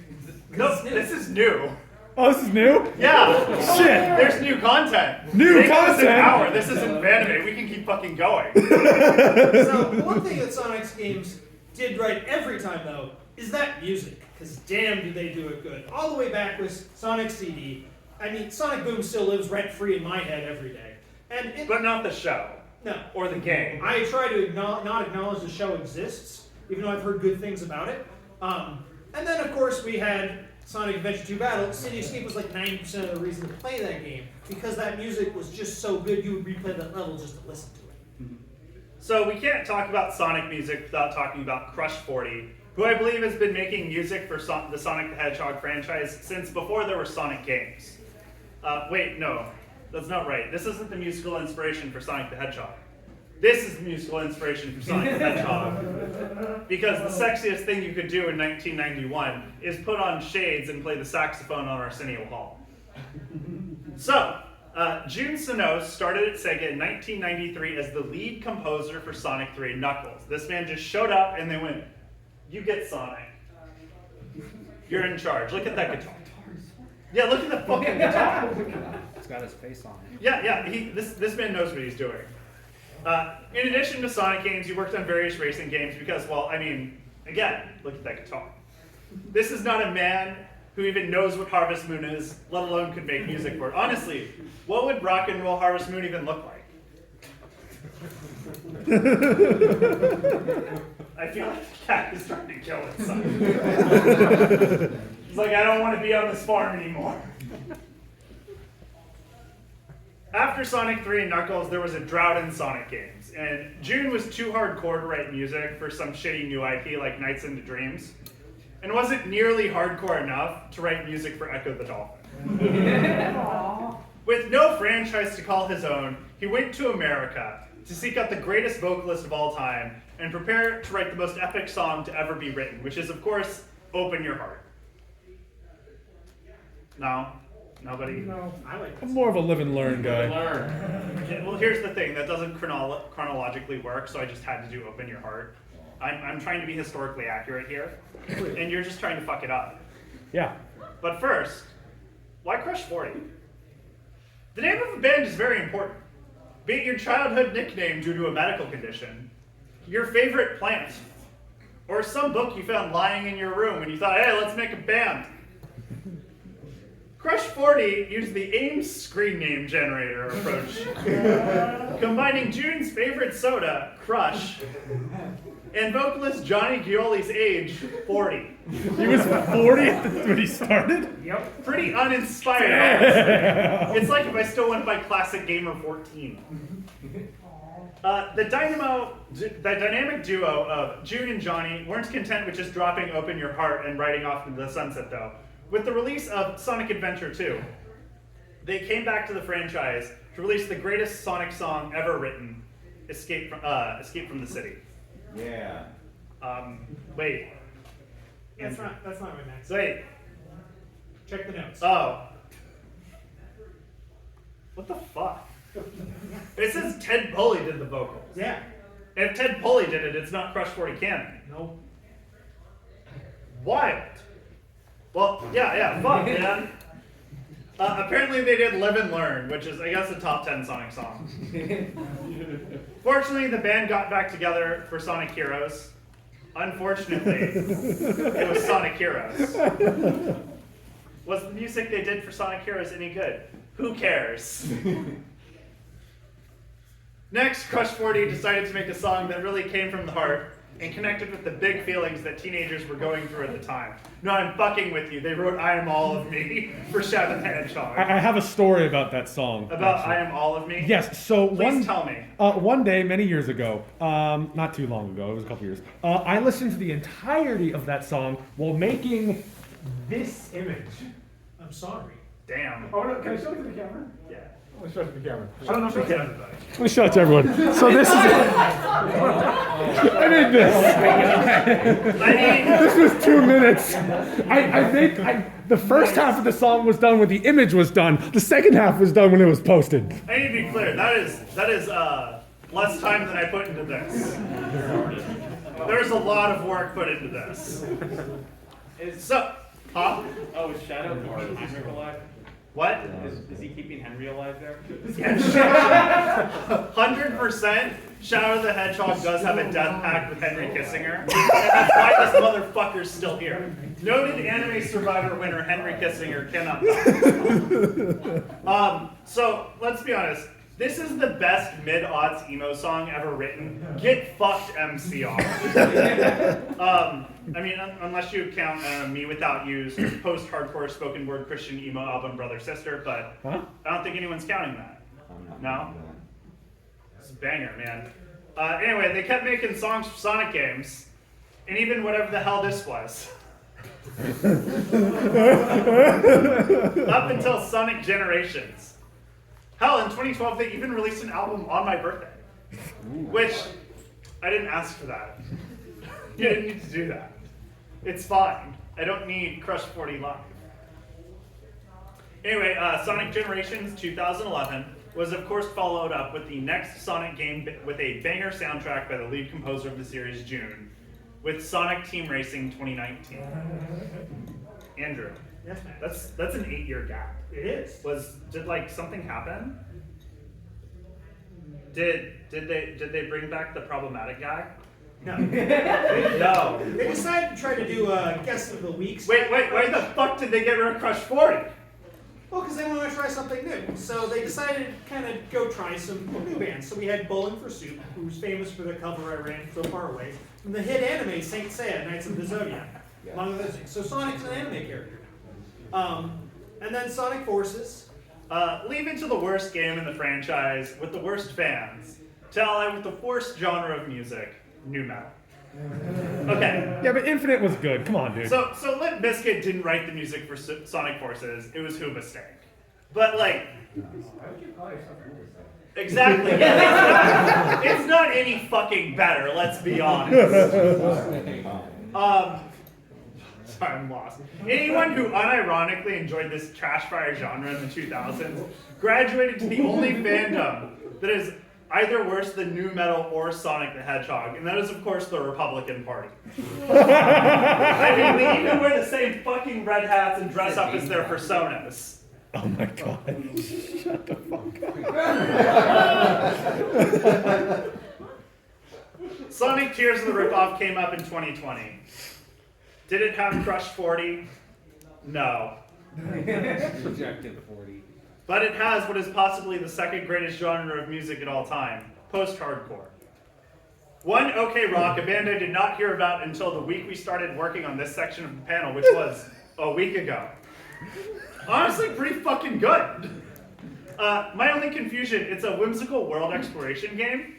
No, this is new. Oh, this is new? Yeah. Shit. There's new content. New Take us an content? hour. This isn't anime. We can keep fucking going. So, one thing that Sonic's games did right every time, though, is that music. Because damn, do they do it good. All the way back with Sonic CD. I mean, Sonic Boom still lives rent-free in my head every day. But not the show. No. Or the game. I try to not acknowledge the show exists, even though I've heard good things about it. And then, of course, we had Sonic Adventure 2 Battle. City Escape was like 90% of the reason to play that game, because that music was just so good you would replay that level just to listen to it. So we can't talk about Sonic music without talking about Crush 40, who I believe has been making music for the Sonic the Hedgehog franchise since before there were Sonic games. Wait, no, that's not right. This isn't the musical inspiration for Sonic the Hedgehog. This is the musical inspiration for Sonic the Hedgehog. Because the sexiest thing you could do in 1991 is put on shades and play the saxophone on Arsenio Hall. So, Jun Sonos started at Sega in 1993 as the lead composer for Sonic 3 and Knuckles. This man just showed up and they went, "You get Sonic. You're in charge. Look at that guitar." Yeah, look at the fucking guitar. It's got his face on it. Yeah. This man knows what he's doing. In addition to Sonic games, he worked on various racing games because, well, I mean, again, look at that guitar. This is not a man who even knows what Harvest Moon is, let alone could make music for it. Honestly, what would Rock and Roll Harvest Moon even look like? I feel like the cat is trying to kill itself. He's like, I don't want to be on this farm anymore. After Sonic 3 and Knuckles, there was a drought in Sonic games, and Jun was too hardcore to write music for some shitty new IP like Nights into Dreams, and wasn't nearly hardcore enough to write music for Echo the Dolphin. With no franchise to call his own, he went to America to seek out the greatest vocalist of all time and prepare to write the most epic song to ever be written, which is, of course, Open Your Heart. No? Nobody? No, I like I'm more of a live and learn guy. Okay, well, here's the thing. That doesn't chronologically work, so I just had to do Open Your Heart. I'm trying to be historically accurate here, and you're just trying to fuck it up. Yeah. But first, why Crush 40? The name of a band is very important. Be it your childhood nickname due to a medical condition, your favorite plant, or some book you found lying in your room and you thought, hey, let's make a band. Crush 40 used the AIMS screen name generator approach, combining Jun's favorite soda, Crush, and vocalist Johnny Gioli's age, 40. He was 40 when he started? Yep. Pretty uninspired, honestly. It's like if I still went by Classic Gamer 14. The dynamic duo of Jun and Johnny weren't content with just dropping Open Your Heart and riding off into the sunset, though. With the release of Sonic Adventure 2, they came back to the franchise to release the greatest Sonic song ever written, Escape from the City. Yeah. Wait. That's not my next. Wait. Check the notes. Oh. What the fuck? It says Ted Pulley did the vocals. Yeah. If Ted Pulley did it, it's not Crush 40 canon. No. Wild. Well, yeah, fuck, man. Apparently they did Live and Learn, which is, I guess, a top 10 Sonic song. Fortunately, the band got back together for Sonic Heroes. Unfortunately, it was Sonic Heroes. Was the music they did for Sonic Heroes any good? Who cares? Next, Crush 40 decided to make a song that really came from the heart and connected with the big feelings that teenagers were going through at the time. No, I'm fucking with you. They wrote I Am All of Me for Shadow the Hedgehog. I have a story about that song. About actually. I Am All of Me? Yes, so Please tell me. One day, many years ago, not too long ago, it was a couple years, I listened to the entirety of that song while making this image. I'm sorry. Damn. Oh, no, can I show it to the camera? Yeah. I want to show it to the camera. I don't know if we can. Let me show it to everyone. So this is I made this. This was 2 minutes. The first half of the song was done when the image was done. The second half was done when it was posted. I need to be clear. That is less time than I put into this. There's a lot of work put into this. Oh, is Shadow keeping Henry alive? What? Is he keeping Henry alive there? 100% Shadow the Hedgehog does have a death pact with Henry Kissinger. And that's why this motherfucker's still here. Noted anime survivor winner Henry Kissinger cannot die. So, let's be honest. This is the best mid-aughts emo song ever written. Get fucked, MCR. I mean, unless you count Me Without You's post-hardcore spoken word Christian emo album Brother Sister, but I don't think anyone's counting that. No? It's a banger, man. Anyway, they kept making songs for Sonic games, and even whatever the hell this was. Up until Sonic Generations. Hell, in 2012, they even released an album on my birthday. Which, I didn't ask for that. You didn't need to do that. It's fine. I don't need Crush 40 live. Anyway, Sonic Generations 2011 was of course followed up with the next Sonic game with a banger soundtrack by the lead composer of the series, June, with Sonic Team Racing 2019. Andrew. Yes, man. That's an 8-year gap. It is. Did like something happen? Did they bring back the problematic guy? No. No. They decided to try to do a guest of the week. Wait, why the fuck did they get rid of Crush 40? Well, because they wanted to try something new. So they decided to kind of go try some new bands. So we had Bowling for Soup, who's famous for the cover I ran so far away, and the hit anime Saint Seiya, Knights of the Zodiac, among other things. So Sonic's an anime character now. And then Sonic Forces. Leave into the worst game in the franchise with the worst fans to ally with the worst genre of music, nu metal. Okay. Yeah, but Infinite was good. Come on, dude. So Limp Bizkit didn't write the music for Sonic Forces. It was Hoobastank. But like, exactly. Yeah, it's not any fucking better. Let's be honest. Sorry, I'm lost. Anyone who unironically enjoyed this trash fire genre in the 2000s graduated to the only fandom that is either worse than nu metal or Sonic the Hedgehog, and that is, of course, the Republican Party. I mean, they even wear the same fucking red hats and dress up as their personas. Oh my god. Shut the fuck up. Sonic Tears of the Ripoff came up in 2020. Did it have Crush 40? No. Rejected 40. But it has what is possibly the second greatest genre of music at all time, post-hardcore. One OK Rock, a band I did not hear about until the week we started working on this section of the panel, which was a week ago. Honestly, pretty fucking good. My only confusion, it's a whimsical world exploration game,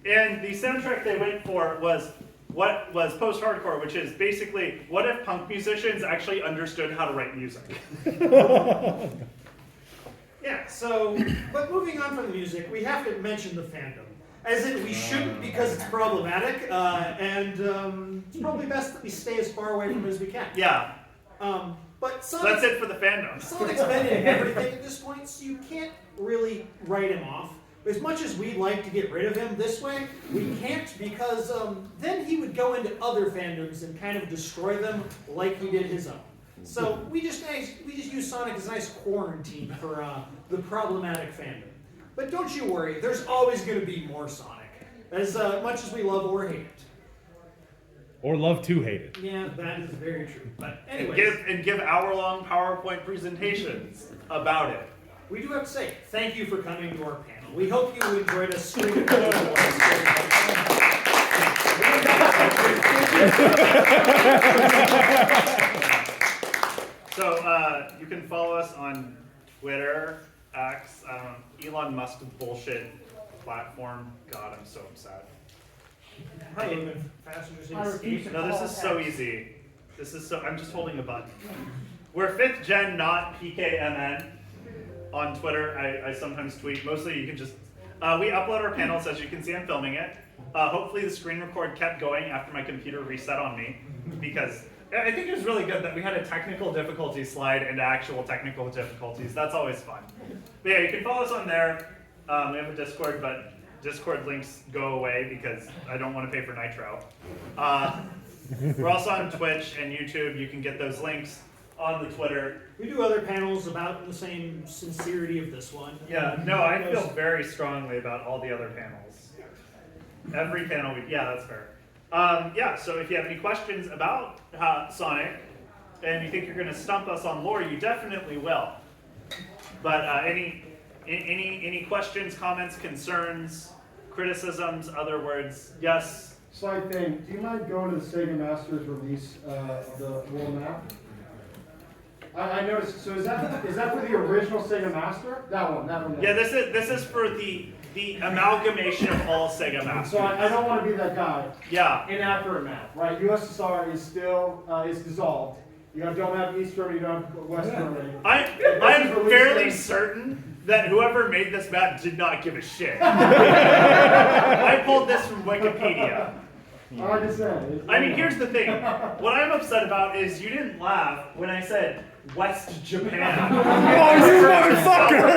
and the soundtrack they went for was what was post-hardcore, which is basically, what if punk musicians actually understood how to write music? Yeah, so, but moving on from the music, we have to mention the fandom. As in, we shouldn't because it's problematic, and it's probably best that we stay as far away from it as we can. Yeah. But So that's it for the fandom. Sonic's been in everything at this point, so you can't really write him off. as much as we'd like to get rid of him this way, we can't because then he would go into other fandoms and kind of destroy them like he did his own. So we just use Sonic as a nice quarantine for the problematic fandom. But don't you worry, there's always going to be more Sonic, as much as we love or hate it. Or love to hate it. Yeah, that is very true. But And anyways, give hour-long PowerPoint presentations about it. we do have to say thank you for coming to our panel. We hope you enjoyed us screaming. So you can follow us on Twitter, X, Elon Musk bullshit platform. God, I'm so upset. No, this is so easy. I'm just holding a button. We're 5th gen, not PKMN on Twitter. I sometimes tweet. Mostly you can just, we upload our panels, as you can see I'm filming it. Hopefully the screen record kept going after my computer reset on me, because I think it was really good that we had a technical difficulty slide into actual technical difficulties. That's always fun. But yeah, you can follow us on there. We have a Discord, but Discord links go away because I don't want to pay for Nitro. We're also on Twitch and YouTube. You can get those links on the Twitter. We do other panels about the same sincerity of this one. Yeah, no, I feel very strongly about all the other panels. Every panel, yeah, that's fair. Yeah, so if you have any questions about Sonic and you think you're going to stump us on lore, you definitely will. But any questions, comments, concerns, criticisms, other words? Yes. Slight thing. Do you mind going to the Sega Master's release of the world map? I noticed. So is that for the original Sega Master? That one. Yeah, this is for the amalgamation of all Sega Masters. So I don't want to be that guy. Yeah. Inaccurate map, right? USSR is still is dissolved. You don't have East Germany, you don't have West Germany. I'm fairly certain that whoever made this map did not give a shit. I pulled this from Wikipedia. I just said. I mean, here's the thing. What I'm upset about is you didn't laugh when I said West Japan. Oh, you motherfucker!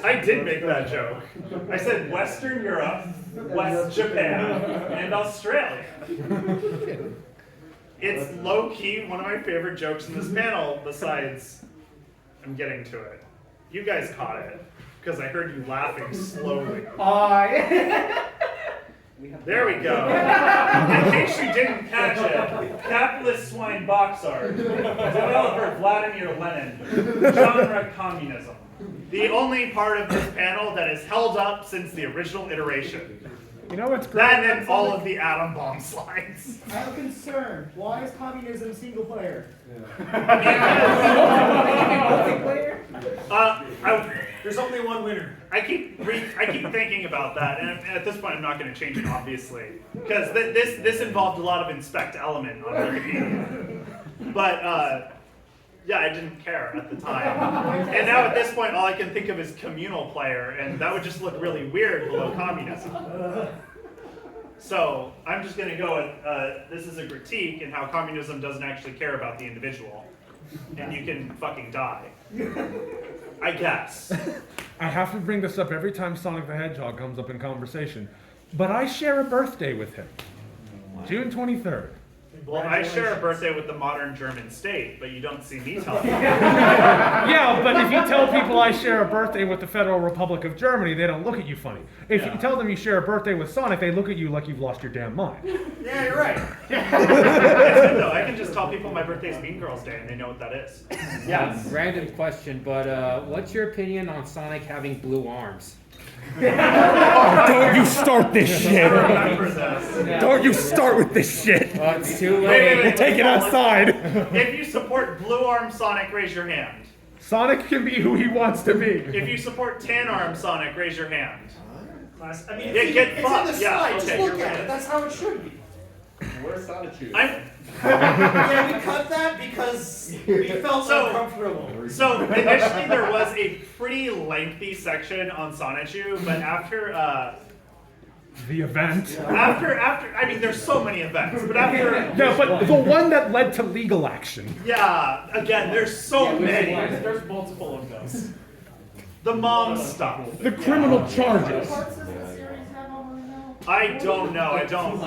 I did make that joke. I said Western Europe, West Japan, and Australia. It's low-key one of my favorite jokes in this panel, besides I'm getting to it. You guys caught it, because I heard you laughing slowly. There we go. In case you didn't catch it, capitalist swine box art, developer Vladimir Lenin, genre communism. The only part of this panel that is held up since the original iteration. You know what's great? That and all of the atom bomb slides. I have a concern. Why is communism single player? There's only one winner. I keep thinking about that, and at this point I'm not going to change it, obviously, because this involved a lot of inspect element on Wikipedia. But yeah, I didn't care at the time, and now at this point all I can think of is communal player, and that would just look really weird below communism. So I'm just going to go with this is a critique in how communism doesn't actually care about the individual, and you can fucking die. I guess. I have to bring this up every time Sonic the Hedgehog comes up in conversation, but I share a birthday with him. June 23rd. Well, I share a birthday with the modern German state, but you don't see me telling you. Yeah, but if you tell people I share a birthday with the Federal Republic of Germany, they don't look at you funny. If you tell them you share a birthday with Sonic, they look at you like you've lost your damn mind. Yeah, you're right. That's good, though. I can just tell people my birthday's Mean Girls Day, and they know what that is. Yes. Random question, but what's your opinion on Sonic having blue arms? Don't you start this shit! Remember this. Don't you start with this shit! Well, it's too late. We'll take it outside. If you support Blue Arm Sonic, raise your hand. Sonic can be who he wants to be. If you support Tan Arm Sonic, raise your hand. I mean, Yeah, get it's fucked. in the Yeah, slide. okay, Just look you're at right. it. That's how it should be. Where's Sonic? Yeah, we cut that because we felt uncomfortable. So initially there was a pretty lengthy section on Sonichu, but after The event. after I mean there's so many events, but after Yeah, but the one that led to legal action. yeah, again there's so many. There's multiple of those. The mom stuff. The criminal charges. I don't know. I don't.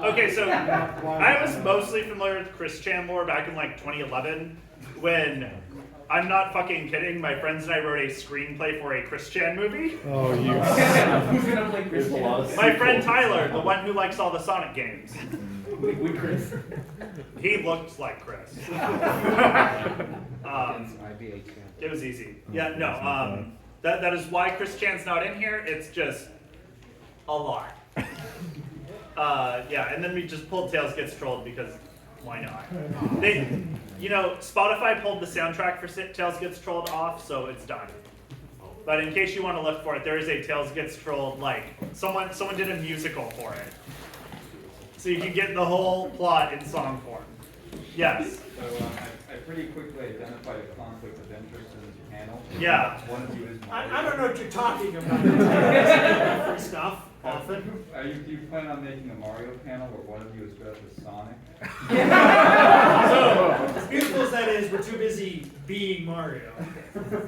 Okay, so I was mostly familiar with Chris Chan lore back in like 2011 when, I'm not fucking kidding, my friends and I wrote a screenplay for a Chris Chan movie. Oh, you. Who's gonna play Chris? My friend Tyler, the one who likes all the Sonic games. We Chris. He looked like Chris. It was easy. Yeah, no. That is why Chris Chan's not in here. It's just a lot. Yeah, and then we just pulled Tails Gets Trolled because why not? Spotify pulled the soundtrack for Tails Gets Trolled off, so it's done. But in case you want to look for it, there is a Tails Gets Trolled, like, someone did a musical for it. So you can get the whole plot in song form. Yes. So I pretty quickly identified a conflict of interest in this panel. Yeah. One of you is I don't know what you're talking about. Free stuff, often. Do you plan on making a Mario panel where one of you is dressed as Sonic? So, as beautiful as that is, we're too busy being Mario.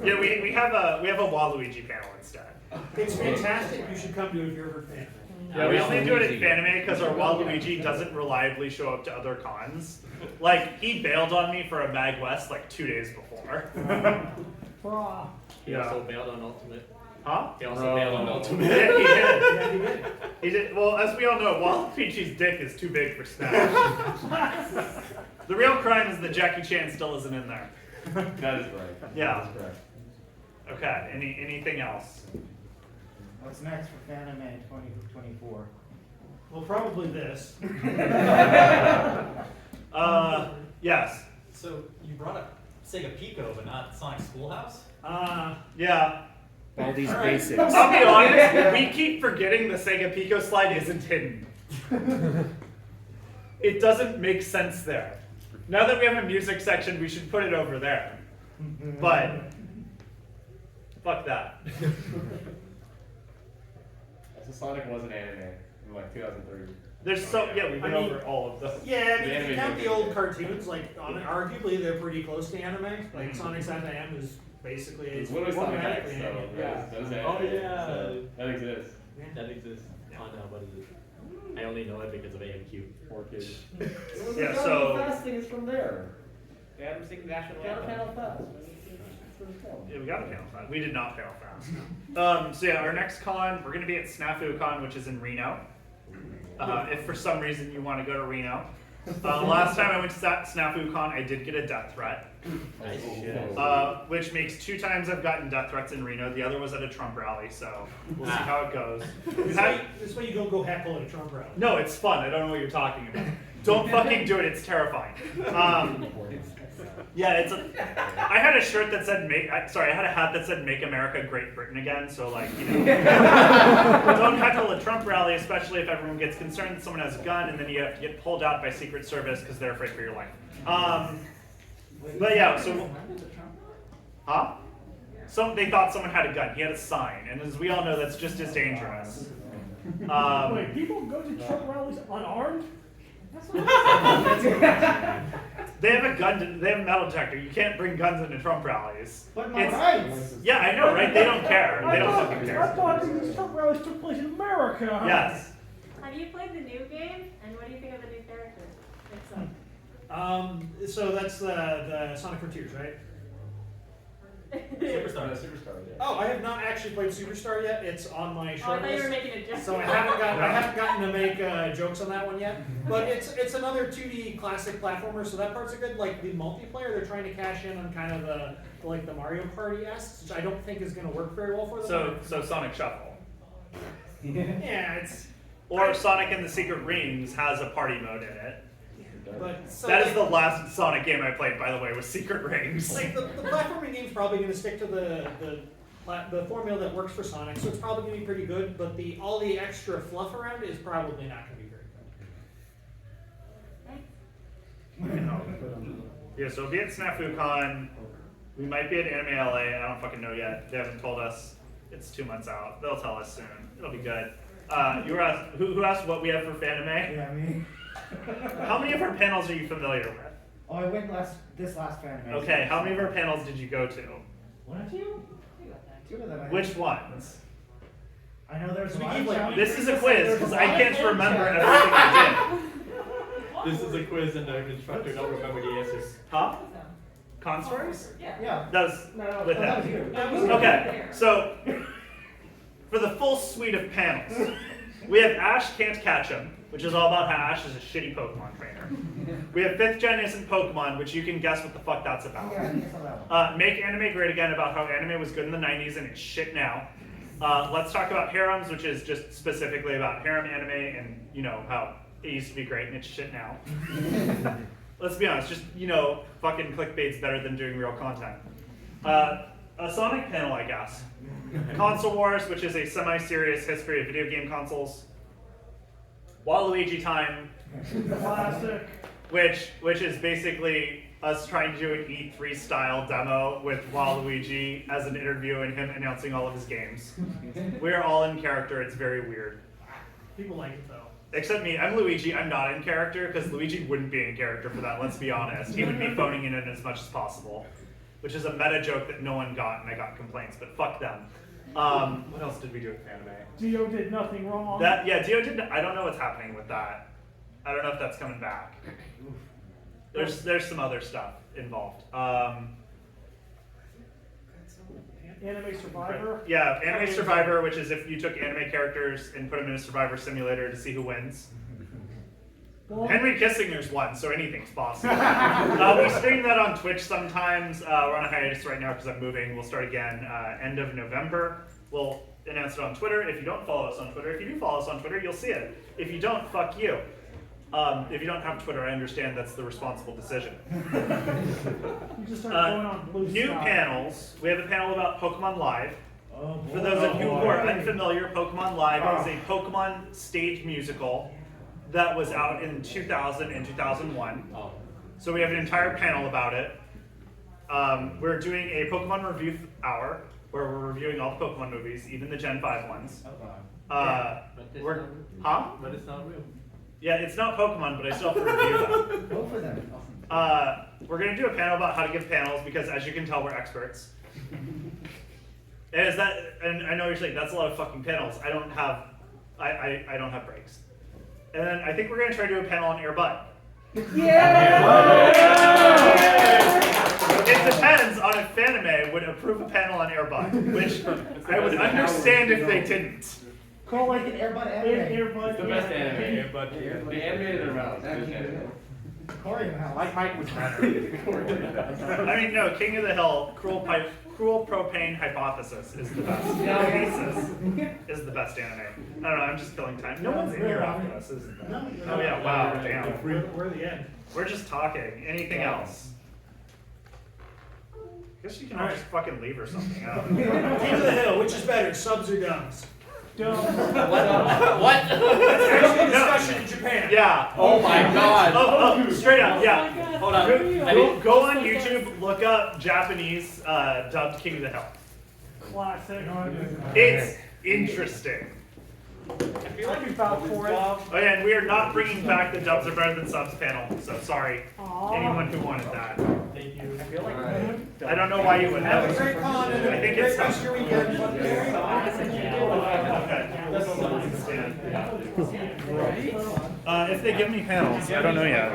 Yeah, we have a Waluigi panel instead. It's fantastic. You should come to it if you're ever a fan. Yeah, we only do it at Fanime because our Waluigi doesn't reliably show up to other cons. Like, he bailed on me for a Mag West like 2 days before. He also bailed on Ultimate. Huh? He also bailed on Ultimate. Yeah, he did. Yeah, he did. He did. Well, as we all know, Waluigi's dick is too big for Smash. The real crime is that Jackie Chan still isn't in there. That is right. Yeah. That is correct. Okay, anything else? What's next for Fanime 2024? Well, probably this. Yes. So you brought up Sega Pico, but not Sonic Schoolhouse? Yeah. All these All right. basics. I'll be honest, we keep forgetting the Sega Pico slide isn't hidden. It doesn't make sense there. Now that we have a music section, we should put it over there. But, fuck that. So Sonic was an anime in like 2003. There's we've been over all of them. Yeah, I mean, The if you anime count the movie. old cartoons, like, arguably they're pretty close to anime. Like, Sonic's anime is basically It's literally Sonic X, automatically so anime. that is Oh, anime. yeah. So that exists. That exists. Oh no, what is it? I only know it because of AMQ. Poor kids. Yeah, so Fasting is from there. They had him sing national Panel anthem. fast. yeah, we got a panel fast. We did not panel fast. So yeah, our next con, we're gonna be at Snafu Con, which is in Reno. If for some reason you want to go to Reno. Last time I went to Snafu Con, I did get a death threat. Which makes 2 times I've gotten death threats in Reno. The other was at a Trump rally, so we'll see how it goes. This way you don't go heckle at a Trump rally. No, it's fun. I don't know what you're talking about. Don't fucking do it. It's terrifying. Yeah, I had a shirt that said I had a hat that said "Make America Great Britain Again." So like, don't heckle a Trump rally, especially if everyone gets concerned that someone has a gun, and then you have to get pulled out by Secret Service because they're afraid for your life. But yeah, so huh? So they thought someone had a gun. He had a sign, and as we all know, that's just as dangerous. Wait, people go to Trump rallies unarmed? They have a gun. They have a metal detector. You can't bring guns into Trump rallies. But my rights! Yeah, I know, right? They don't care. They don't fucking I care. thought these Trump rallies took place in America! Yes. Have you played the new game? And what do you think of the new character? So that's the Sonic Frontiers, right? Superstar. Superstar. Yeah. Oh, I have not actually played Superstar yet. It's on my Oh, I short thought you were list. making a joke. So I haven't gotten to make jokes on that one yet. But it's another 2D classic platformer, so that part's good. Like the multiplayer, they're trying to cash in on kind of the Mario Party-esque, which I don't think is going to work very well for them. So Sonic Shuffle. Yeah, it's. Or Sonic and the Secret Rings has a party mode in it. But so That is the last Sonic game I played, by the way, was Secret Rings. Like the platforming game's probably going to stick to the formula that works for Sonic, so it's probably going to be pretty good. But all the extra fluff around it is probably not going to be very good. Yeah, so we'll be at Snafu Con. We might be at Anime LA. I don't fucking know yet. They haven't told us. It's 2 months out. They'll tell us soon. It'll be good. You were asked, who asked what we have for Fanime? Yeah, me. How many of our panels are you familiar with? Oh, I went this last Fanime. Okay, how many of our panels did you go to? One or two? Which ones? I know there's This is a quiz because I can't remember everything I did. This is a quiz and the instructor don't remember the answers. Huh? Con stories? Yeah. That's No, with that was him. you. That was you. Okay, so for the full suite of panels, we have Ash Can't Catch 'Em, which is all about how Ash is a shitty Pokemon trainer. We have 5th Gen Isn't Pokemon, which you can guess what the fuck that's about. Make Anime Great Again, about how anime was good in the 90s and it's shit now. Let's talk about Harems, which is just specifically about harem anime and, you know, how it used to be great and it's shit now. Let's be honest, just, you know, fucking clickbait's better than doing real content. A Sonic panel, I guess. Console Wars, which is a semi-serious history of video game consoles. Waluigi Time. Classic. Which is basically us trying to do an E3 style demo with Waluigi as an interview and him announcing all of his games. We're all in character, it's very weird. People like it though. Except me, I'm Luigi, I'm not in character, because Luigi wouldn't be in character for that, let's be honest. He would be phoning it in as much as possible. Which is a meta joke that no one got, and I got complaints, but fuck them. What else did we do with anime? Dio did nothing wrong. Dio did, I don't know what's happening with that. I don't know if that's coming back. There's some other stuff involved. Anime Survivor. Yeah, Anime Survivor, which is if you took anime characters and put them in a Survivor simulator to see who wins. Well, Henry Kissinger's won, so anything's possible. We stream that on Twitch sometimes. We're on a hiatus right now because I'm moving. We'll start again end of November. We'll announce it on Twitter. If you don't follow us on Twitter, if you do follow us on Twitter, you'll see it. If you don't, fuck you. If you don't have Twitter, I understand that's the responsible decision. you just started going on Blue New Sky. panels. We have a panel about Pokemon Live. Oh, For those of you who are unfamiliar, Pokemon Live is a Pokemon stage musical that was out in 2000 and 2001. So we have an entire panel about it. We're doing a Pokemon review hour where we're reviewing all the Pokemon movies, even the Gen 5 ones. But it's not real. Yeah, it's not Pokemon, but I still have to review them. Go for them. We're going to do a panel about how to give panels because, as you can tell, we're experts. And I know you're saying that's a lot of fucking panels. I don't have breaks. And then I think we're going to try to do a panel on Air Bud. It depends on if Fanime would approve a panel on Air Bud, which I would understand if they didn't. Call like an Airbud anime. It's the best anime, but the animated amount. Like Mike was I mean, no, King of the Hill, Cruel Propane Hypothesis is the best. Is the best anime. I don't know, I'm just killing time. No one's in here after us, is it? Oh yeah, wow, damn. We're the end. We're just talking. Anything else? Guess you can all just fucking leave or something. I don't know. King of the Hill, which is better, subs or dubs? Dubs. What? That's actually a discussion in Japan. Yeah. Oh my god. Oh, straight up, yeah. Hold on. Go on YouTube, look up Japanese dubbed King of the Hill. Classic. It's interesting. I feel like we vouched for it. Oh yeah, and we are not bringing back the dubs are better than subs panel, so sorry. Anyone who wanted that. Thank you. I feel like I don't know why you would have Have a great con and I think great it's rest of your weekend. if they give me panels, I don't know yet.